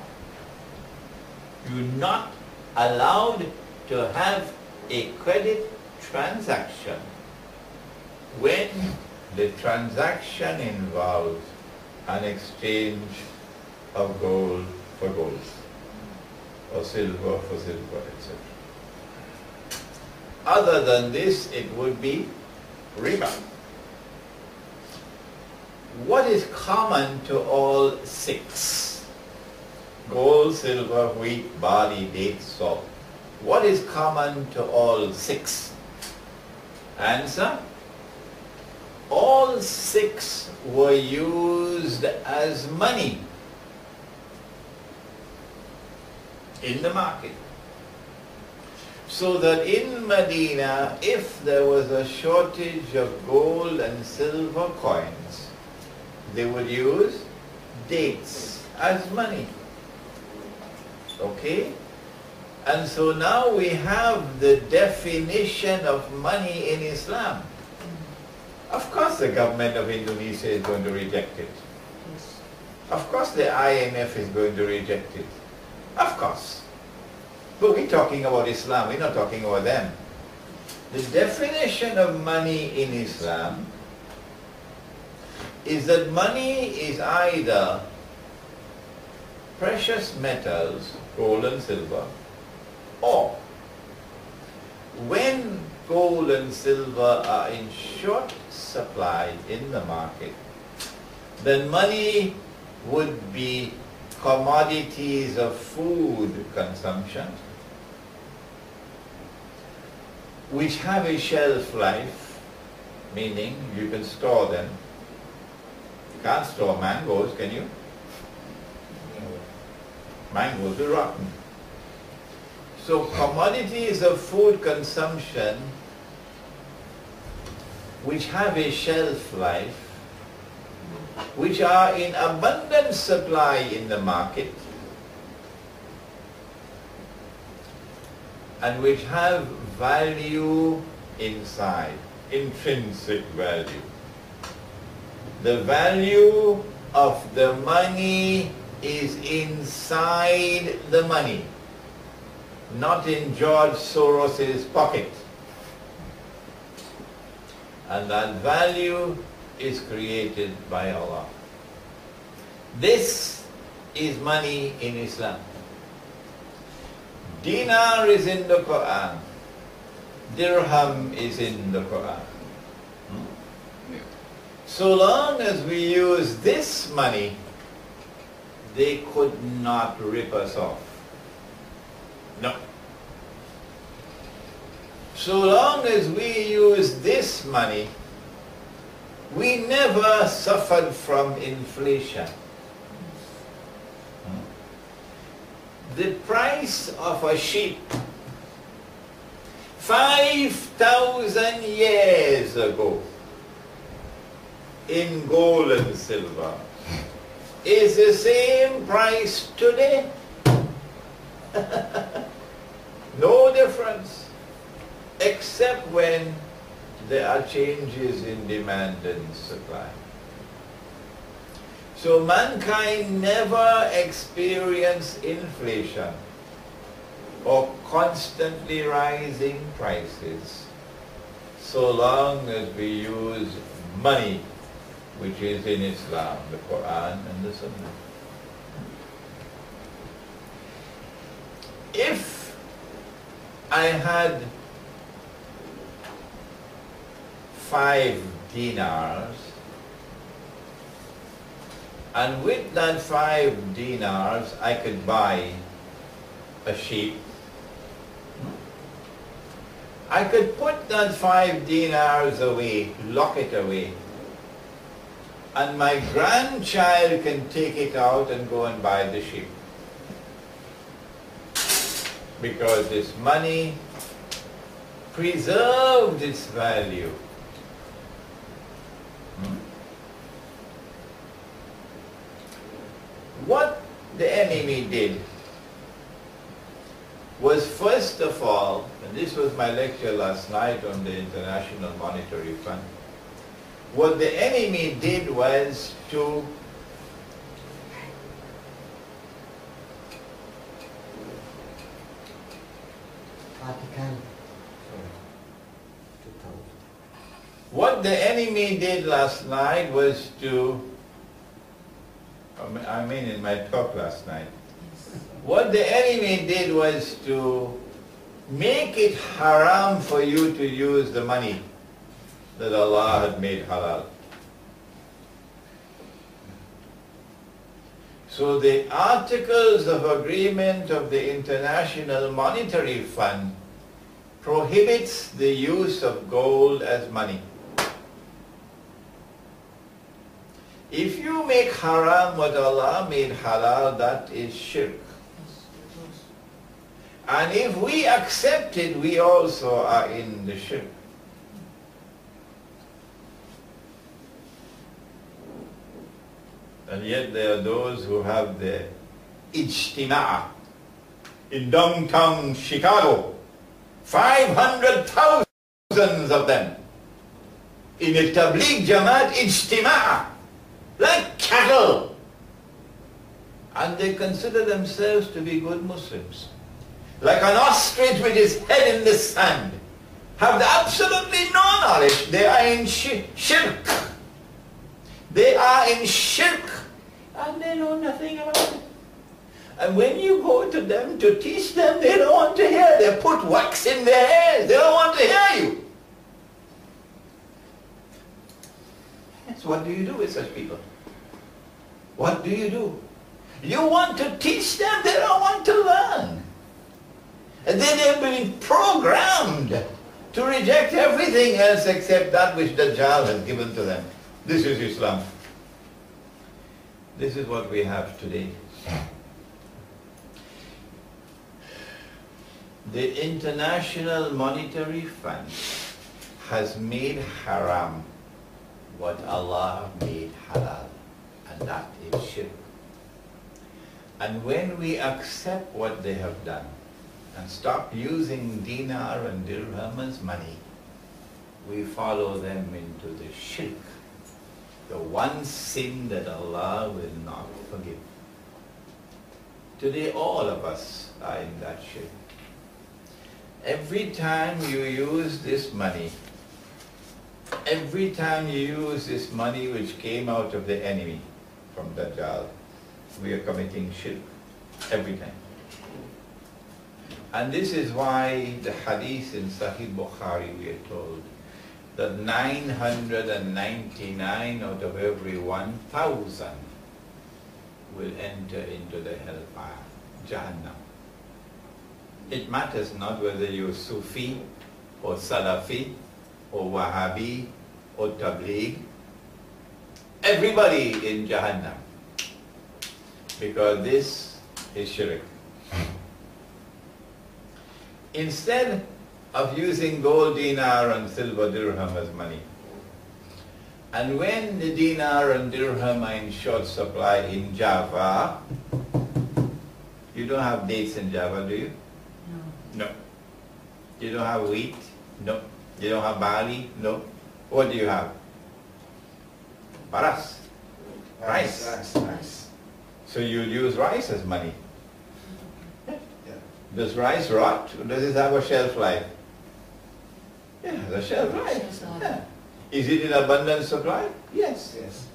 You're not allowed to have a credit transaction when the transaction involves an exchange of gold for gold, or silver for silver, etc. Other than this, it would be riba. What is common to all 6? Gold, silver, wheat, barley, dates, salt. What is common to all 6? Answer: all 6 were used as money in the market. So that in Medina, if there was a shortage of gold and silver coins, they would use dates as money. Okay? And so now we have the definition of money in Islam. Of course the government of Indonesia is going to reject it. Of course the IMF is going to reject it. Of course. But we're talking about Islam, we're not talking about them. The definition of money in Islam is that money is either precious metals, gold and silver, or when gold and silver are in short supply in the market, then money would be commodities of food consumption, which have a shelf life, meaning you can store them. You can't store mangoes, can you? Mangoes are rotten. So commodities of food consumption which have a shelf life, which are in abundant supply in the market, and which have value inside, intrinsic value. The value of the money is inside the money, not in George Soros's pocket. And that value is created by Allah. This is money in Islam. Dinar is in the Quran. Dirham is in the Quran. So long as we use this money, they could not rip us off. No. So long as we use this money, we never suffered from inflation. The price of a sheep 5,000 years ago in gold and silver is the same price today. No difference, except when there are changes in demand and supply. So mankind never experienced inflation or constantly rising prices so long as we use money, which is in Islam, the Quran and the Sunnah. If I had 5 dinars, and with that 5 dinars I could buy a sheep, I could put that 5 dinars away, lock it away, and my grandchild can take it out and go and buy the sheep. Because this money preserved its value. What the enemy did was, first of all, and this was my lecture last night on the International Monetary Fund, what the enemy did was to what the enemy did last night was to, I mean in my talk last night, what the enemy did was to make it haram for you to use the money that Allah had made halal. So the Articles of Agreement of the International Monetary Fund prohibits the use of gold as money. If you make haram what Allah made halal, that is shirk. And if we accept it, we also are in the shirk. And yet there are those who have the ijtimaa in downtown Chicago, 500,000 of them, in a Tabligh Jamaat ijtimaa, like cattle. And they consider themselves to be good Muslims. Like an ostrich with his head in the sand. Have absolutely no knowledge. They are in shirk. They are in shirk. And they know nothing about it. And when you go to them to teach them, they don't want to hear. They put wax in their hairs. They don't want to hear you. So what do you do with such people? What do you do? You want to teach them, they don't want to learn. And then they've been programmed to reject everything else except that which Dajjal has given to them. This is Islam. This is what we have today. The International Monetary Fund has made haram what Allah made halal, and that is shirk. And when we accept what they have done and stop using dinar and dirham as money, we follow them into the shirk, the one sin that Allah will not forgive. Today all of us are in that shirk. Every time you use this money, every time you use this money which came out of the enemy from Dajjal, we are committing shirk. Every time. And this is why the hadith in Sahih Bukhari, we are told that 999 out of every 1,000 will enter into the hellfire, Jahannam. It matters not whether you're Sufi or Salafi or Wahhabi or Tabligh. Everybody in Jahannam. Because this is shirk. Instead of using gold dinar and silver dirham as money, and when the dinar and dirham are in short supply in Java, you don't have dates in Java, do you? No. You don't have wheat? No. You don't have barley? No. What do you have? Paras. Rice. Rice. So you use rice as money. Yeah. Does rice rot? Or does it have a shelf life? Yeah, it has a shelf life. Yeah. Is it in abundant supply? Yes. Yes.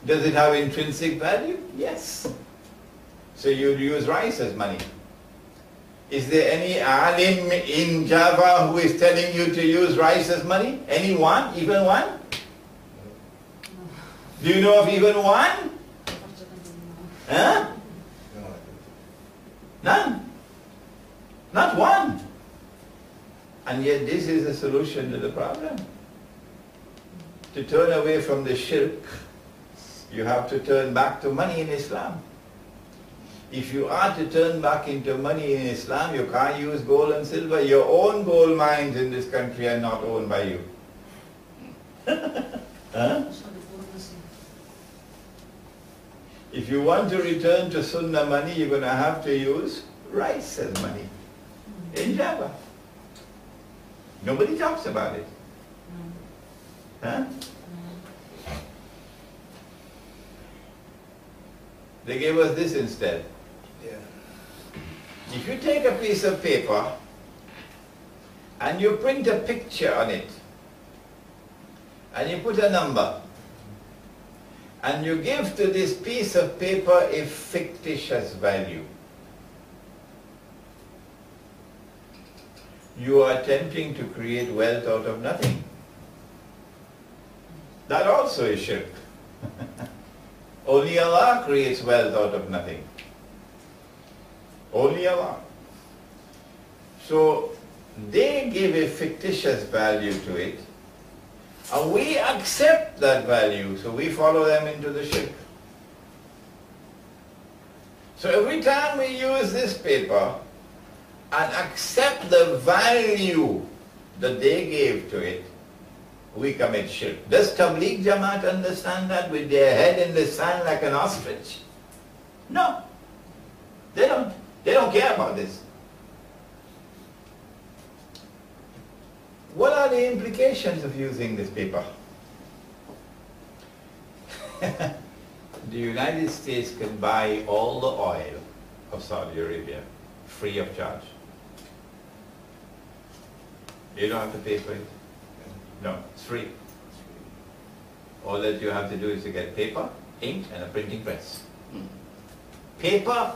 Does it have intrinsic value? Yes. So you use rice as money. Is there any alim in Java who is telling you to use rice as money? Anyone? Even one? Do you know of even one? Huh? No. None. Not one. And yet this is the solution to the problem. To turn away from the shirk, you have to turn back to money in Islam. If you are to turn back into money in Islam, you can't use gold and silver. Your own gold mines in this country are not owned by you. Huh? If you want to return to Sunnah money, you're going to have to use rice as money in Java. Nobody talks about it. Huh? They gave us this instead. Yeah. If you take a piece of paper and you print a picture on it and you put a number and you give to this piece of paper a fictitious value, you are attempting to create wealth out of nothing. That also is shirk. Only Allah creates wealth out of nothing. Only Allah. So they give a fictitious value to it, and we accept that value, so we follow them into the shirk. So every time we use this paper and accept the value that they gave to it, we commit shirk. Does Tabligh Jamaat understand that with their head in the sand like an ostrich? No. They don't. They don't care about this. What are the implications of using this paper? The United States can buy all the oil of Saudi Arabia free of charge. You don't have to pay for it. No, it's free. All that you have to do is to get paper, ink, and a printing press. Paper,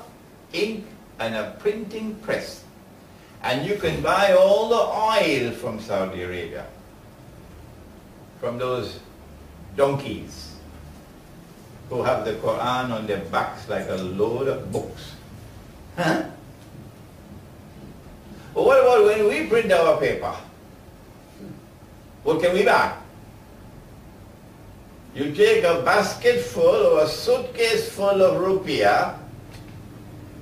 ink, and a printing press. And you can buy all the oil from Saudi Arabia, from those donkeys who have the Quran on their backs like a load of books. Huh? But what about when we print our paper? What can we buy? You take a basket full or a suitcase full of rupiah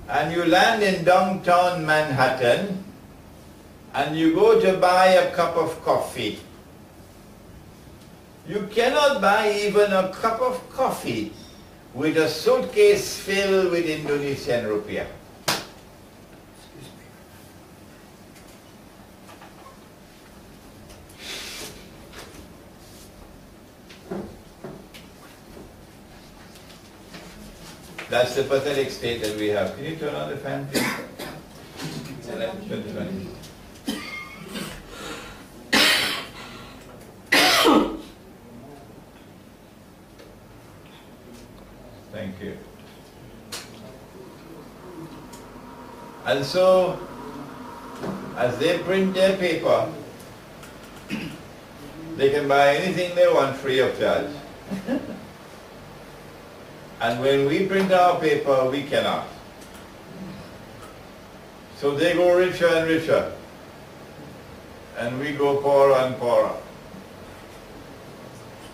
and you land in downtown Manhattan and you go to buy a cup of coffee, you cannot buy even a cup of coffee with a suitcase filled with Indonesian rupiah. That's the pathetic state that we have. Can you turn on the fan, please? 11:20. Thank you. And so, as they print their paper, they can buy anything they want free of charge. And when we print our paper, we cannot. So they go richer and richer, and we go poorer and poorer.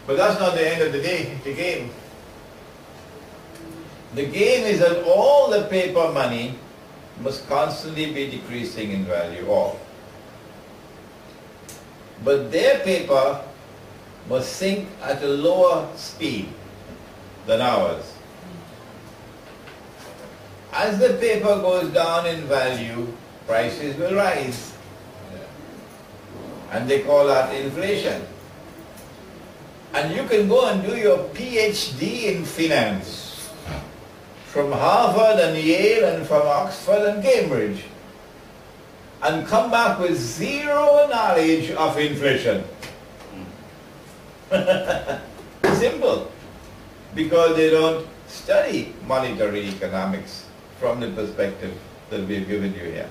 But that's not the end of the game. The game is that all the paper money must constantly be decreasing in value, all. But their paper must sink at a lower speed than ours. As the paper goes down in value, prices will rise. And they call that inflation. And you can go and do your PhD in finance from Harvard and Yale and from Oxford and Cambridge and come back with zero knowledge of inflation. Simple. Because they don't study monetary economics from the perspective that we've given you here.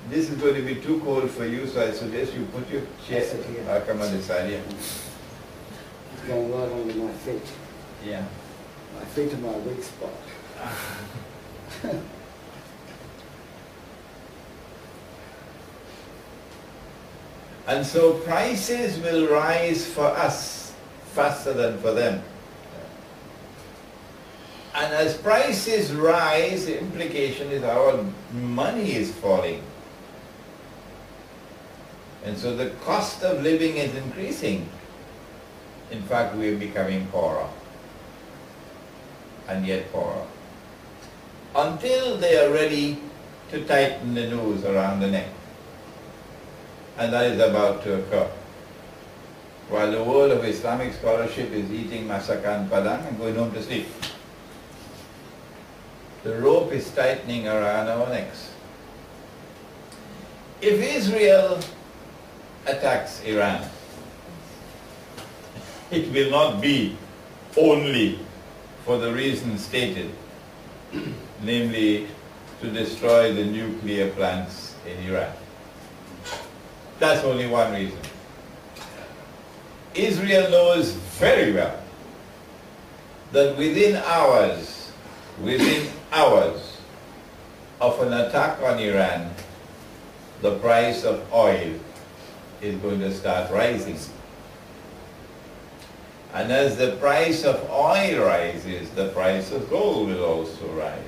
This is going to be too cold for you, so I suggest you put your chair. I'll come on this side here. It's going right under my feet. Yeah. My feet are my weak spot. And so prices will rise for us faster than for them. And as prices rise, the implication is our money is falling. And so the cost of living is increasing. In fact, we are becoming poorer. And yet poorer. Until they are ready to tighten the noose around the neck. And that is about to occur. While the world of Islamic scholarship is eating masakan padang and going home to sleep. The rope is tightening around our necks. If Israel attacks Iran, it will not be only for the reason stated, namely to destroy the nuclear plants in Iran. That's only one reason. Israel knows very well that within hours of an attack on Iran, the price of oil is going to start rising. And as the price of oil rises, the price of gold will also rise.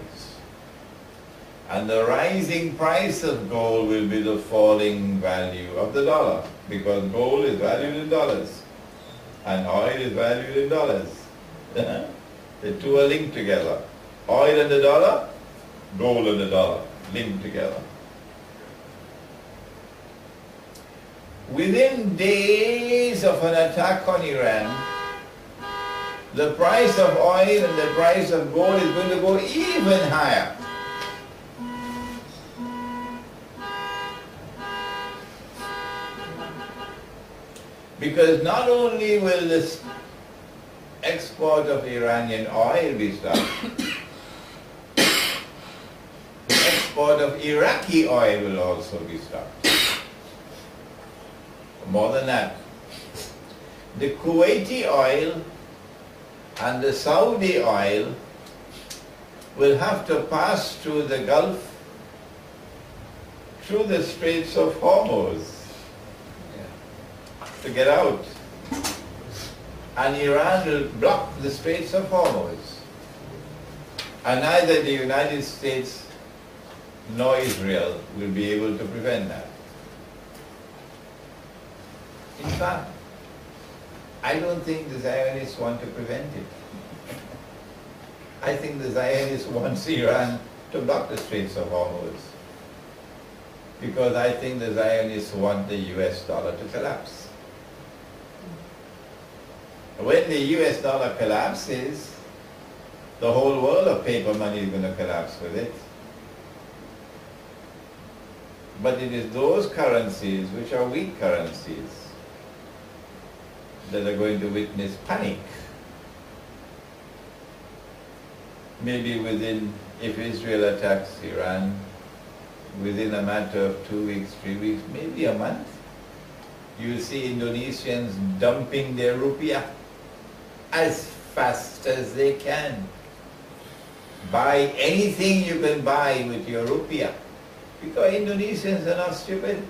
And the rising price of gold will be the falling value of the dollar, because gold is valued in dollars and oil is valued in dollars. The two are linked together. Oil and the dollar, gold and the dollar, linked together. Within days of an attack on Iran, the price of oil and the price of gold is going to go even higher. Because not only will this export of Iranian oil be stopped, the export of Iraqi oil will also be stopped. More than that, the Kuwaiti oil and the Saudi oil will have to pass through the Gulf, through the Straits of Hormuz to get out. And Iran will block the Straits of Hormuz. And neither the United States nor Israel will be able to prevent that. In fact, I don't think the Zionists want to prevent it. I think the Zionists want Iran to block the Straits of Hormuz. Because I think the Zionists want the US dollar to collapse. When the US dollar collapses, the whole world of paper money is going to collapse with it. But it is those currencies which are weak currencies that are going to witness panic. Maybe within, if Israel attacks Iran, within a matter of 2 weeks, 3 weeks, maybe a month, you'll see Indonesians dumping their rupiah as fast as they can. Buy anything you can buy with your rupiah. Because Indonesians are not stupid.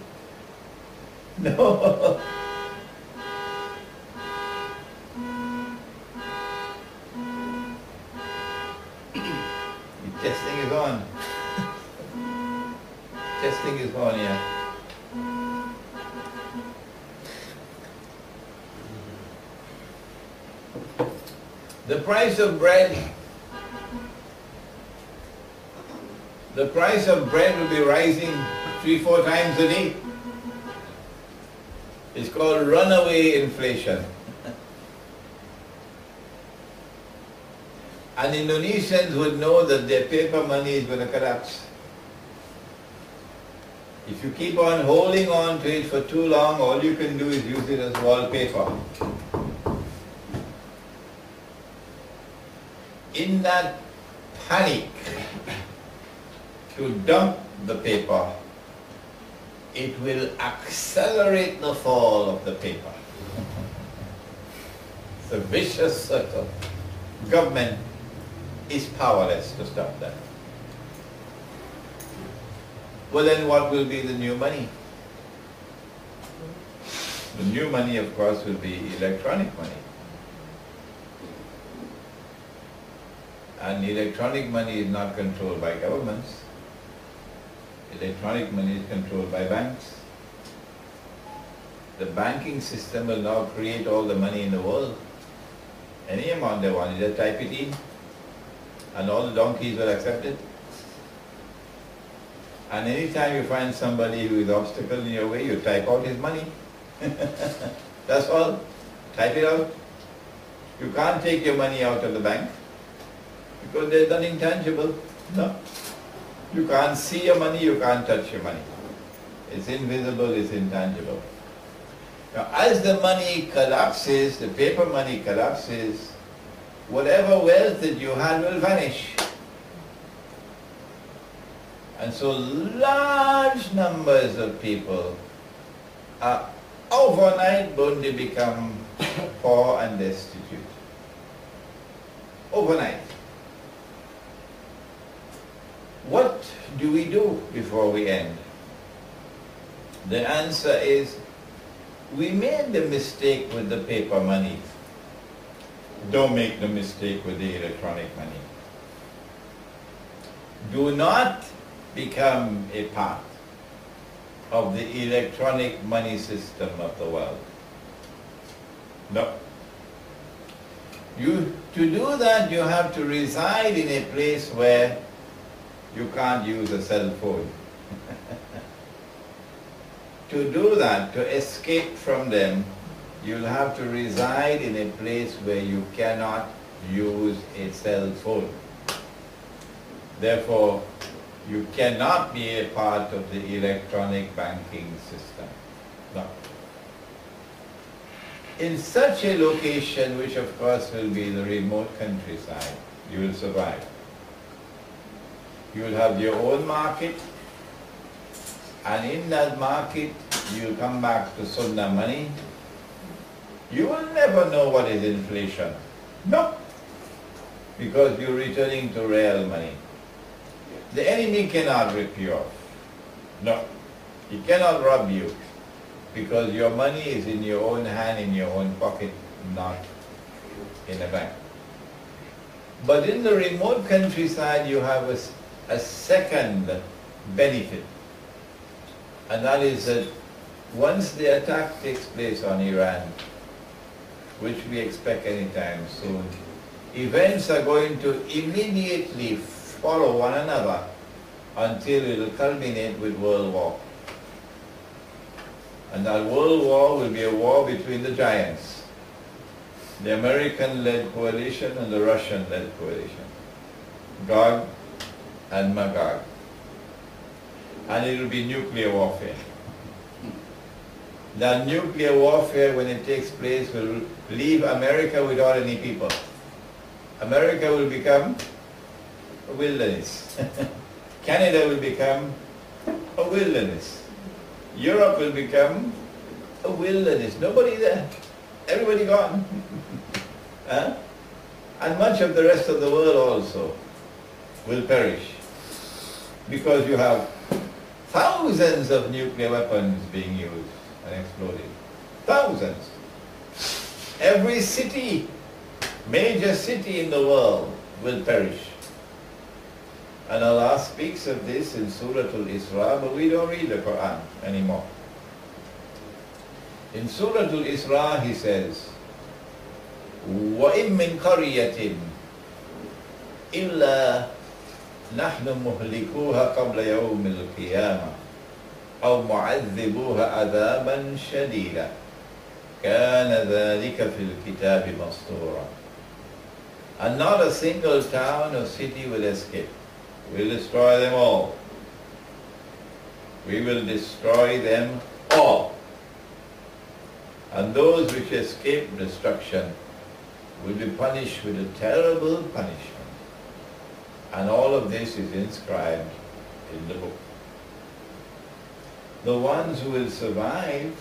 No. Testing is on. Testing is on, yeah. The price of bread will be rising 3-4 times a day. It's called runaway inflation. And Indonesians would know that their paper money is going to collapse. If you keep on holding on to it for too long, all you can do is use it as wallpaper. In that panic to dump the paper, it will accelerate the fall of the paper. It's a vicious circle. Government is powerless to stop that. Well, then what will be the new money? The new money, of course, will be electronic money. And electronic money is not controlled by governments. Electronic money is controlled by banks. The banking system will now create all the money in the world. Any amount they want, you just type it in, and all the donkeys will accept it. And anytime you find somebody who is obstacle in your way, you type out his money. That's all. Type it out. You can't take your money out of the bank because there's nothing tangible. No. You can't see your money, you can't touch your money. It's invisible, it's intangible. Now, as the money collapses, the paper money collapses, whatever wealth that you had will vanish. And so large numbers of people are overnight going to become poor and destitute. Overnight. What do we do before we end? The answer is, we made the mistake with the paper money. Don't make the mistake with the electronic money. Do not become a part of the electronic money system of the world. No. To do that, you have to reside in a place where you can't use a cell phone. To do that, to escape from them, you'll have to reside in a place where you cannot use a cell phone. Therefore, you cannot be a part of the electronic banking system. No. In such a location, which of course will be the remote countryside, you will survive. You will have your own market, and in that market, you come back to Sunnah money. You will never know what is inflation. No. Because you're returning to real money. The enemy cannot rip you off. No. He cannot rob you. Because your money is in your own hand, in your own pocket, not in a bank. But in the remote countryside, you have a second benefit. And that is that once the attack takes place on Iran, which we expect anytime soon, events are going to immediately follow one another until it will culminate with World War. And that World War will be a war between the giants, the American-led coalition and the Russian-led coalition, Gog and Magog. And it will be nuclear warfare. That nuclear warfare, when it takes place, will leave America without any people. America will become a wilderness. Canada will become a wilderness. Europe will become a wilderness. Nobody there. Everybody gone. Huh? And much of the rest of the world also will perish. Because you have thousands of nuclear weapons being used and exploded. Thousands. Every city, major city in the world will perish. And Allah speaks of this in Surah Al-Isra, but we don't read the Quran anymore. In Surah Al-Isra he says, وَإِن مِّن قَرْيَةٍ إِلَّا نَحْنُ مُهْلِكُوهَا قَبْلَ يَوْمِ الْقِيَامَةِ أَوْ مُعَذِّبُوهَا عَذَابًا شَدِيدًا كَانَ ذَلِكَ فِي الْكِتَابِ مَسْطُورًا. And not a single town or city will escape. We'll destroy them all. We will destroy them all. And those which escape destruction will be punished with a terrible punishment. And all of this is inscribed in the book. The ones who will survive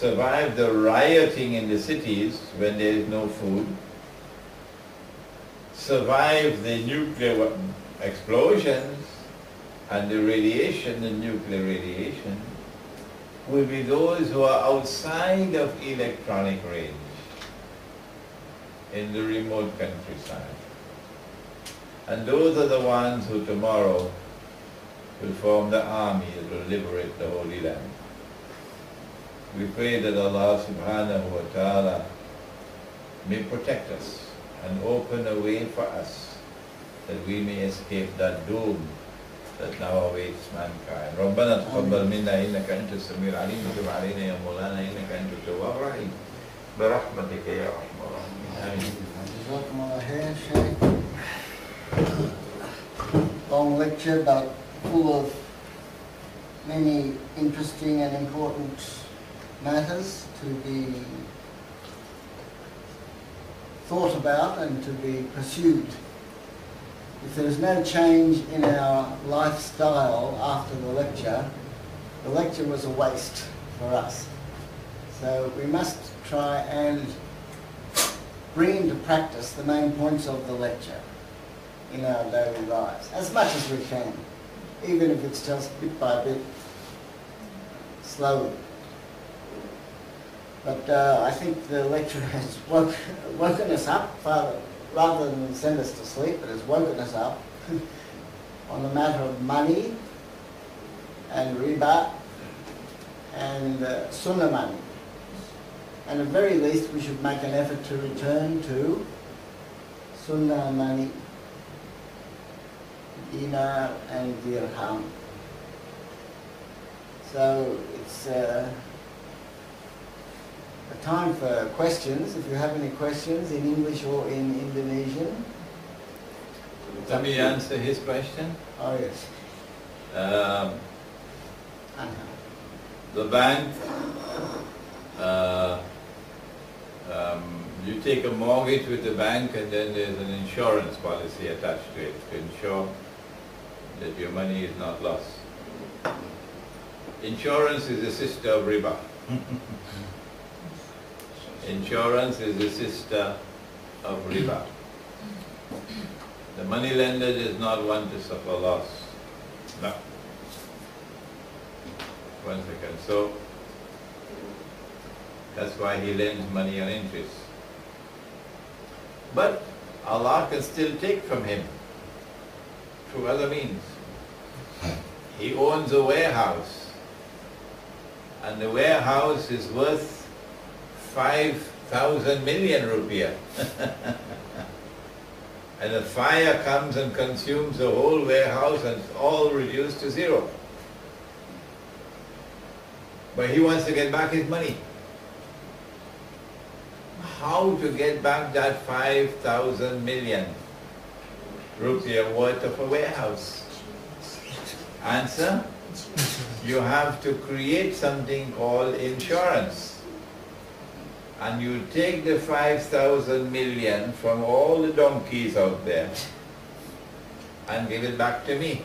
the rioting in the cities when there is no food, survive the nuclear explosions and the radiation, the nuclear radiation, will be those who are outside of electronic range, in the remote countryside. And those are the ones who tomorrow will form the army that will liberate the Holy Land. We pray that Allah subhanahu wa ta'ala may protect us and open a way for us that we may escape that doom that now awaits mankind. ربنا تقبل منا إنك أنت السميع العليم وتب علينا يا مولانا إنك أنت التواب الرحيم برحمتك يا أرحم الراحمين آمين. جزاكم الله خير شيخ. Long lecture but full of many interesting and important matters to be thought about and to be pursued. If there is no change in our lifestyle after the lecture was a waste for us. So we must try and bring into practice the main points of the lecture in our daily lives, as much as we can, even if it's just bit by bit, slowly. But I think the lecture has woken us up, rather than send us to sleep, it has woken us up on the matter of money and riba and sunnah money. And at the very least we should make an effort to return to sunnah money, dinar and dirham. So it's a time for questions. If you have any questions in English or in Indonesian. Let me answer his question. Oh yes. The bank, you take a mortgage with the bank and then there's an insurance policy attached to it to ensure that your money is not lost. Insurance is a sister of riba. Insurance is a sister of riba. The money lender does not want to suffer loss. No. One second. So, that's why he lends money on interest. But Allah can still take from him through other means. He owns a warehouse, and the warehouse is worth 5,000 million rupiah. And a fire comes and consumes the whole warehouse and it's all reduced to zero. But he wants to get back his money. How to get back that 5,000 million rupiah worth of a warehouse? Answer? You have to create something called insurance. And you take the 5,000 million from all the donkeys out there and give it back to me.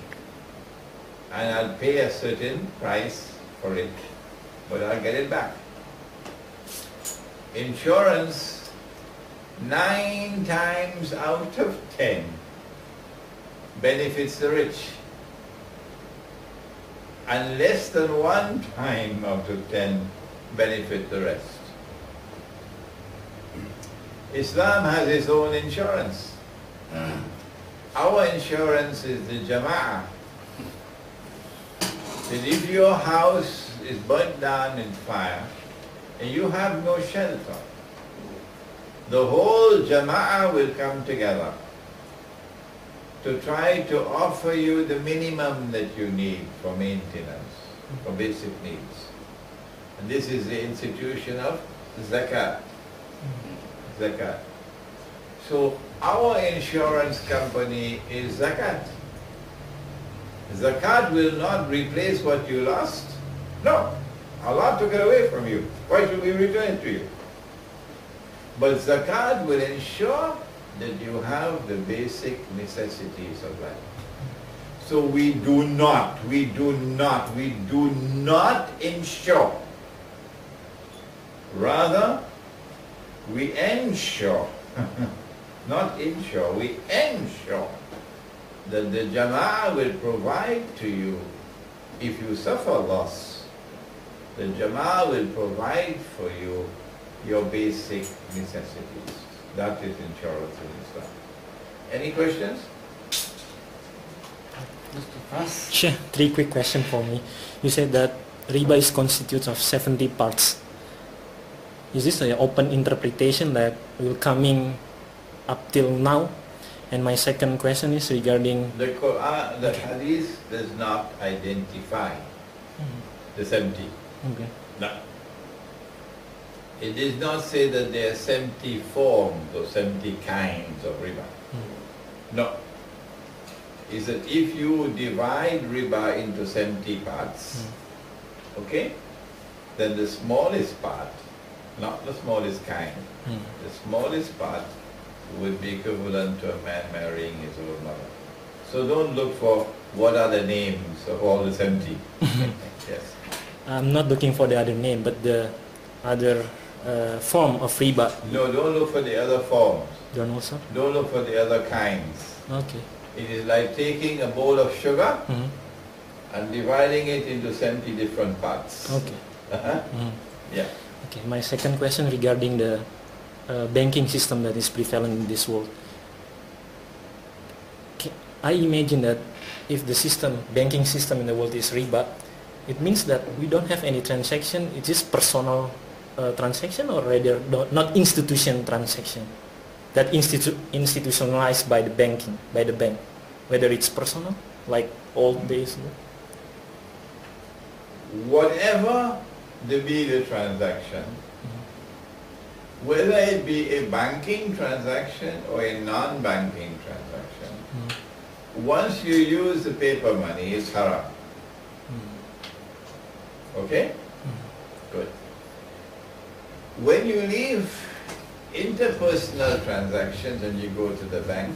And I'll pay a certain price for it, but I'll get it back. Insurance, 9 times out of 10 benefits the rich, and less than 1 time out of 10 benefit the rest. Islam has its own insurance. Our insurance is the Jama'ah. That if your house is burnt down in fire and you have no shelter, the whole Jama'ah will come together to try to offer you the minimum that you need for maintenance, for basic needs. And this is the institution of zakat. Zakat. So our insurance company is zakat. Zakat will not replace what you lost. No. Allah took it away from you. Why should we return it to you? But zakat will ensure that you have the basic necessities of life. So we do not ensure. Rather, we ensure, not insure, we ensure that the Jama'ah will provide to you if you suffer loss. The Jama'ah will provide for you your basic necessities. That is insurance in Islam. Any questions? Mr. Frost? Sure, 3 quick questions for me. You said that riba is constitutes of 70 parts. Is this an open interpretation that will coming up till now? And my second question is regarding The Quran, the Hadith does not identify the 70. Okay. No. It does not say that there are 70 forms or 70 kinds of riba. No. Is that if you divide riba into 70 parts, okay, then the smallest part, not the smallest kind, the smallest part would be equivalent to a man marrying his own mother. So don't look for what are the names of all the 70. Yes. I'm not looking for the other name, but the other form of riba. No, don't look for the other forms. Don't also? Don't look for the other kinds. Okay. It is like taking a bowl of sugar and dividing it into 70 different parts. Okay. Yeah. Okay. My second question regarding the banking system that is prevalent in this world. I imagine that if the banking system in the world is riba, it means that we don't have any transaction. It is personal transaction, or rather not institution transaction that institutionalized by the bank, whether it's personal like old days. Whatever be the transaction, whether it be a banking transaction or a non-banking transaction, once you use the paper money, it's haram. Okay? Good. When you leave interpersonal transactions and you go to the bank,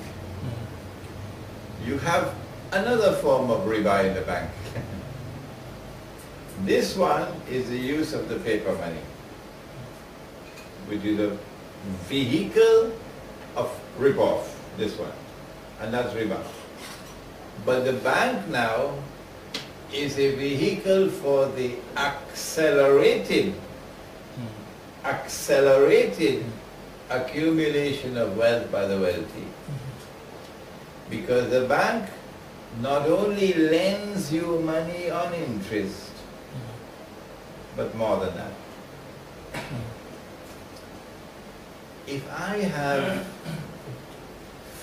you have another form of riba in the bank. This one is the use of the paper money, which is a vehicle of rip-off, this one, and that's riba. But the bank now is a vehicle for the accelerated accumulation of wealth by the wealthy. Because the bank not only lends you money on interest, but more than that. If I have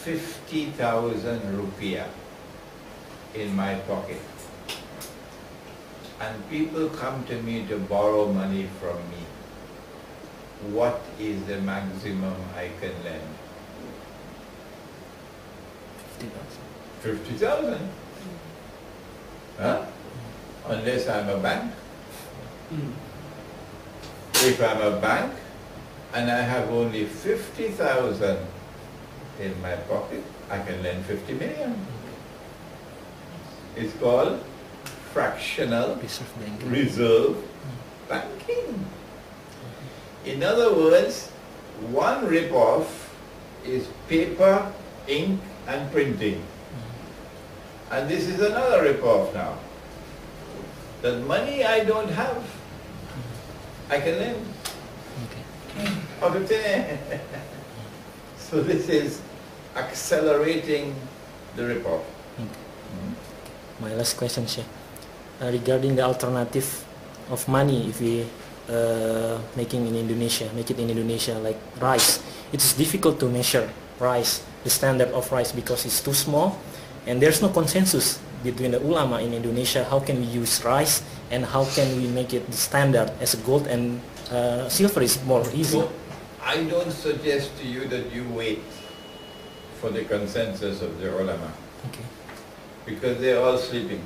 50,000 rupiah in my pocket, and people come to me to borrow money from me, what is the maximum I can lend? 50,000. Huh? Unless I'm a bank. If I'm a bank and I have only 50,000 in my pocket, I can lend 50 million. It's called fractional reserve banking. In other words, one rip-off is paper, ink and printing. And this is another rip-off now. The money I don't have, I can lend. Okay. So this is accelerating the rip-off. My last question, Sheikh. Regarding the alternative of money, if we make it in Indonesia, like rice, it is difficult to measure rice, the standard of rice, because it's too small, and there's no consensus between the ulama in Indonesia. How can we use rice, and how can we make it the standard as gold and silver is more easy? So, I don't suggest to you that you wait for the consensus of the ulama. Okay. Because they're all sleeping.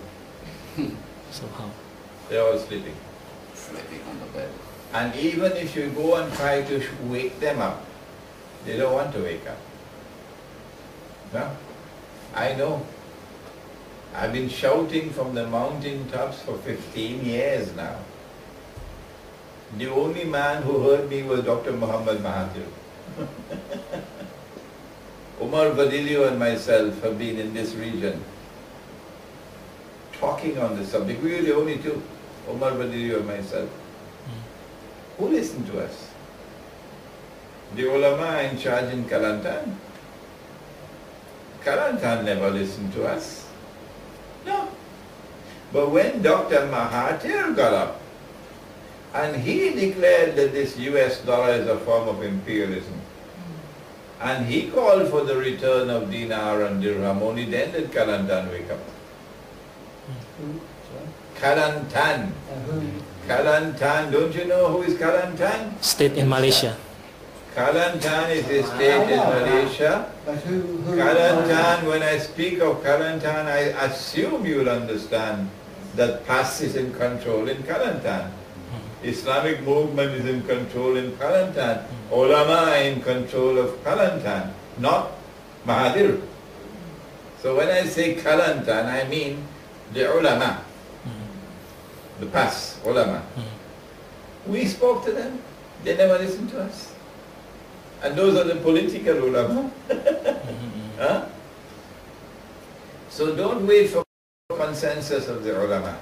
So how? They're all sleeping. Sleeping on the bed. And even if you go and try to wake them up, they don't want to wake up. No? I know. I've been shouting from the mountain tops for 15 years now. The only man who heard me was Dr. Muhammad Mahathir. Umar Vadilio and myself have been in this region talking on this subject. We were the only two, Umar Vadilio and myself. Who listened to us? The ulama in charge in Kelantan. Kelantan never listened to us. No. But when Dr. Mahathir got up and he declared that this US dollar is a form of imperialism, and he called for the return of dinar and dirham, only then did Kelantan wake up. Kelantan. Kelantan, don't you know who is Kelantan? State in Malaysia. Kelantan is a state in Malaysia. But who Kelantan, when I speak of Kelantan, I assume you will understand that PAS is in control in Kelantan. Islamic movement is in control in Kelantan. Ulama in control of Kelantan, not Mahathir. So when I say Kelantan, I mean the ulama, the PAS ulama. We spoke to them, they never listened to us. And those are the political ulama. Huh? So don't wait for consensus of the ulama.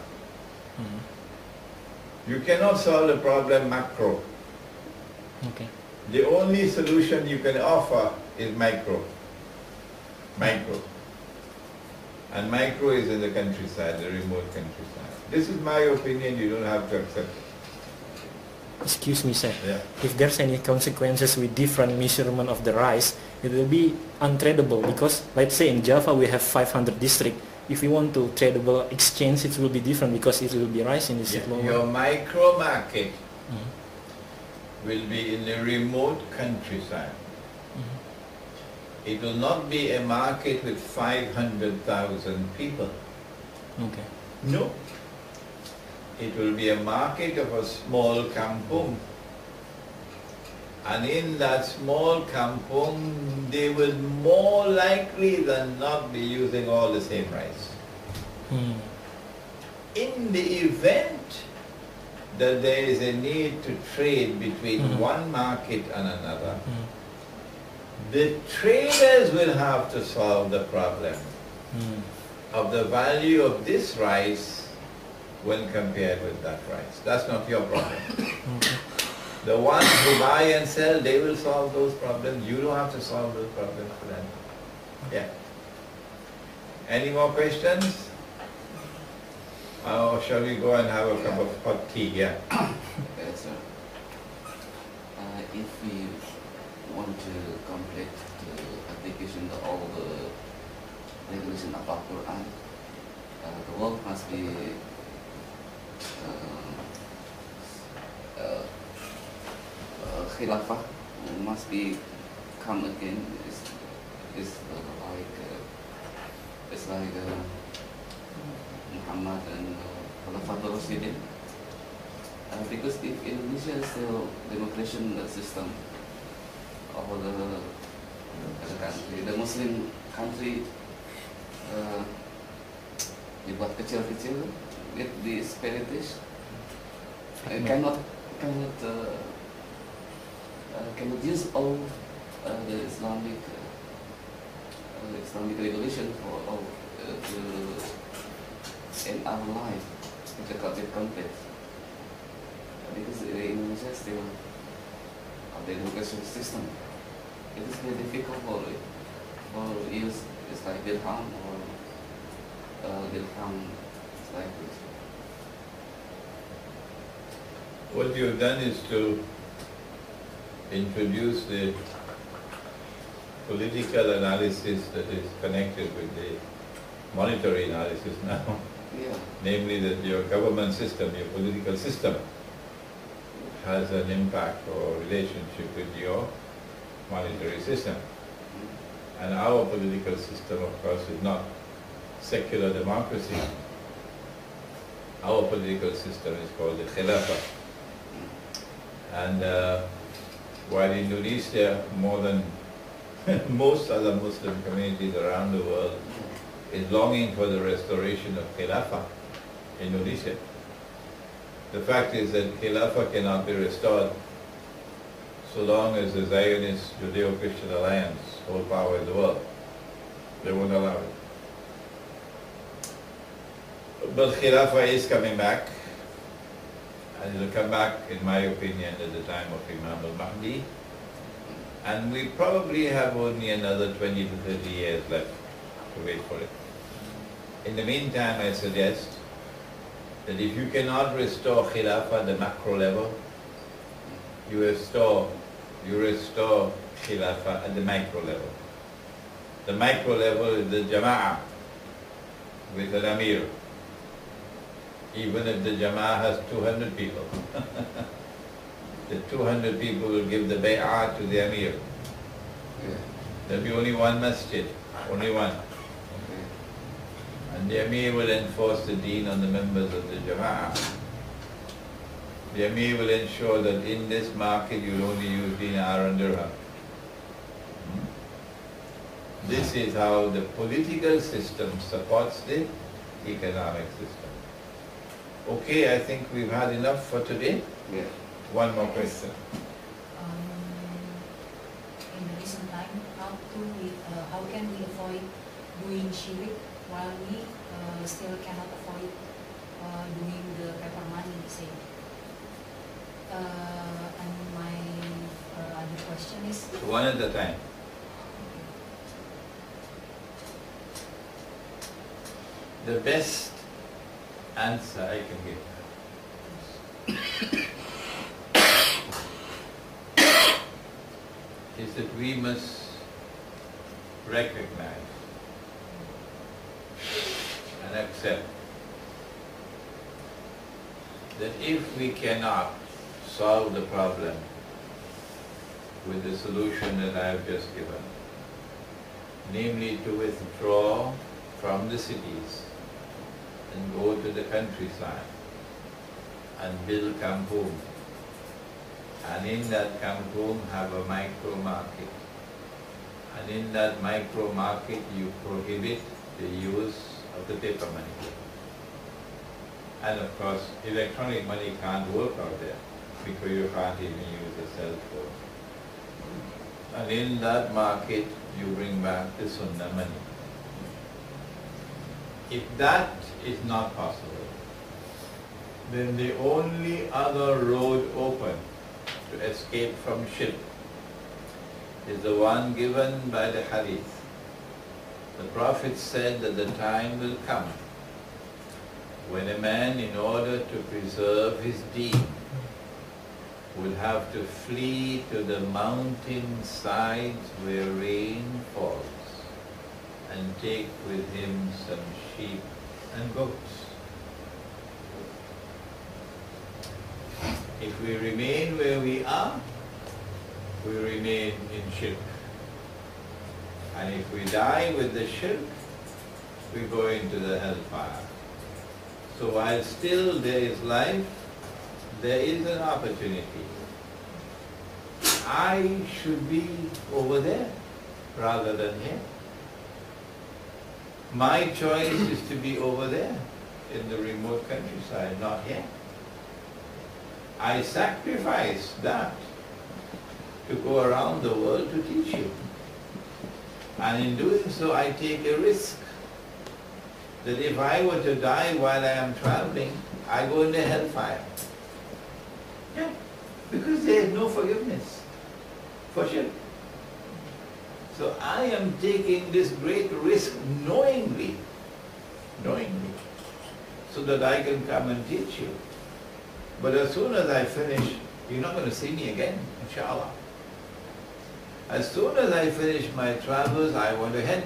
You cannot solve the problem macro. Okay. The only solution you can offer is micro. Micro. And micro is in the countryside, the remote countryside. This is my opinion, you don't have to accept it. Excuse me, sir. Yeah. If there's any consequences with different measurement of the rice, it will be untradable, because let's say in Java we have 500 districts. If we want to tradable exchange, it will be different because it will be rice in the Yeah. Your micro market will be in the remote countryside. It will not be a market with 500,000 people. Okay. No. It will be a market of a small kampung. And in that small kampung, they will more likely than not be using all the same rice. In the event that there is a need to trade between one market and another, the traders will have to solve the problem of the value of this rice when compared with that rice. That's not your problem. The ones who buy and sell, they will solve those problems. You don't have to solve those problems for them. Yeah. Any more questions? Or shall we go and have a cup of hot tea? Yeah. Yes, sir. If we want to complete the application of all the regulation of our Quran, the world must be Khilafah must be come again. It's like Muhammad and Khalifatul Rashidin. Because if Indonesia is still democracy system of the country, the Muslim country dibuat kecil-kecil, with the disparities, cannot use all the Islamic regulation for all to end our life with the conflict. Because in Indonesia still the education system, it is very difficult for use. It's like dirham or dirham. It's like this. What you've done is to introduce the political analysis that is connected with the monetary analysis now. Yeah. Namely that your government system, your political system, has an impact or relationship with your monetary system. And our political system, of course, is not secular democracy. Our political system is called the Khilafah. And while Indonesia, more than most other Muslim communities around the world, is longing for the restoration of Khilafah, Indonesia, the fact is that Khilafah cannot be restored so long as the Zionist Judeo-Christian alliance hold power in the world. They won't allow it. But Khilafah is coming back, and it will come back, in my opinion, at the time of Imam al-Mahdi. And we probably have only another 20 to 30 years left to wait for it. In the meantime, I suggest that if you cannot restore Khilafah at the macro level, you restore Khilafah at the micro level. The micro level is the Jama'ah with an Amir. Even if the Jama'ah has 200 people, the 200 people will give the bay'ah to the Amir. There will be only one masjid, only one. And the Amir will enforce the deen on the members of the Jama'ah. The Amir will ensure that in this market you will only use dinar and dirham. This is how the political system supports the economic system. Okay, I think we've had enough for today. Yeah. One more question. In the recent time, how can we avoid doing shirik while we still cannot avoid doing the paper money, say? And my other question is... One at a time. The best answer I can give is that we must recognize and accept that if we cannot solve the problem with the solution that I have just given, namely to withdraw from the cities and go to the countryside and build kampung, and in that kampung have a micro market, and in that micro market you prohibit the use of the paper money. And of course electronic money can't work out there because you can't even use a cell phone. And in that market you bring back the sunnah money. If that is not possible, then the only other road open to escape from shirk is the one given by the hadith. The Prophet said that the time will come when a man, in order to preserve his deen, would have to flee to the mountain sides where rain falls and take with him some sheep and goats. If we remain where we are, we remain in shirk. And if we die with the shirk, we go into the hellfire. So while still there is life, there is an opportunity. I should be over there rather than here. My choice is to be over there in the remote countryside, not here. I sacrifice that to go around the world to teach you. And in doing so, I take a risk that if I were to die while I am traveling, I go into hellfire. Yeah, because there is no forgiveness for sure. So I am taking this great risk knowingly, so that I can come and teach you. But as soon as I finish, you're not going to see me again, inshallah. As soon as I finish my travels, I want to head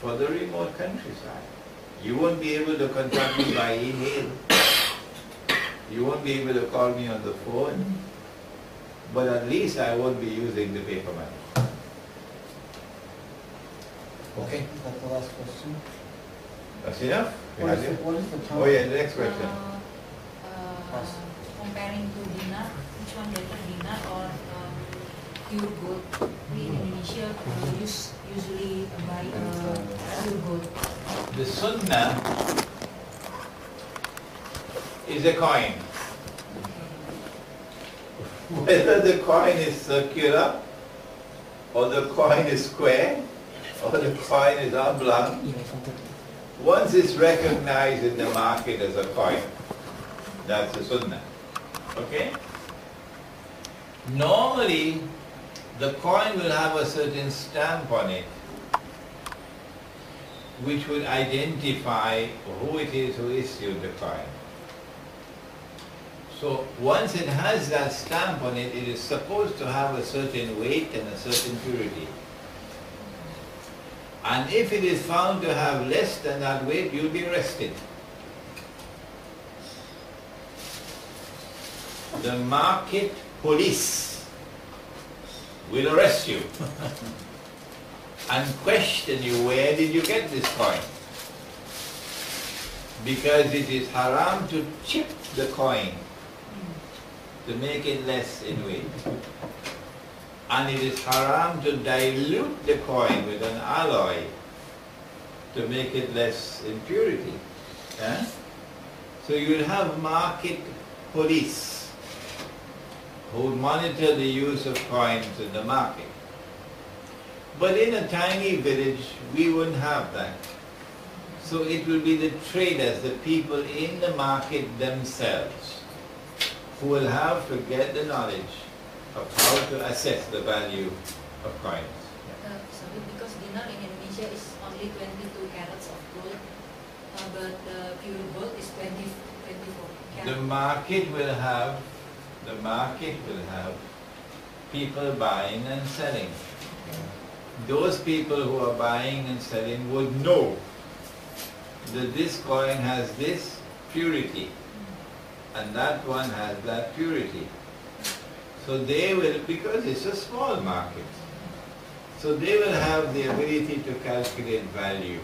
for the remote countryside. You won't be able to contact me by email. You won't be able to call me on the phone. But at least I won't be using the paper money. Okay? That's the last question. That's enough? What is the time? Oh yeah, the next question. Comparing to dinar, which one better, dinar or pure gold? We in Indonesia usually buy pure gold. The sunnah is a coin. Whether the coin is circular, or the coin is square, or the coin is oblong, once it's recognized in the market as a coin, that's the sunnah. Okay? Normally, the coin will have a certain stamp on it, which would identify who it is who issued the coin. So once it has that stamp on it, it is supposed to have a certain weight and a certain purity. And if it is found to have less than that weight, you'll be arrested. The market police will arrest you and question you, where did you get this coin? Because it is haram to chip the coin to make it less in weight. And it is haram to dilute the coin with an alloy to make it less in purity. Eh? So you will have market police who monitor the use of coins in the market. But in a tiny village, we wouldn't have that. So it will be the traders, the people in the market themselves, who will have to get the knowledge of how to assess the value of coins. Sorry, because dinar in Indonesia is only 22 carats of gold, but pure gold is 24 carats. The market will have people buying and selling. Those people who are buying and selling would know that this coin has this purity and that one has that purity. So they will, because it's a small market, so they will have the ability to calculate value.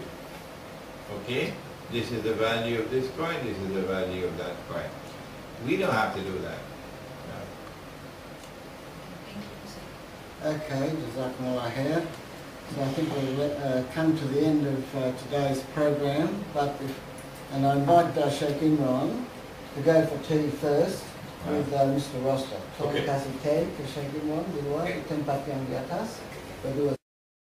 Okay? This is the value of this coin, this is the value of that coin. We don't have to do that. Okay, Jazakumullah khair. So I think we'll come to the end of today's program. And I invite Sheikh Imran to go for tea first with Mr. Roster. Tolong kasih teh ke Sheikh Imran di luar di tempat yang di atas. Berdua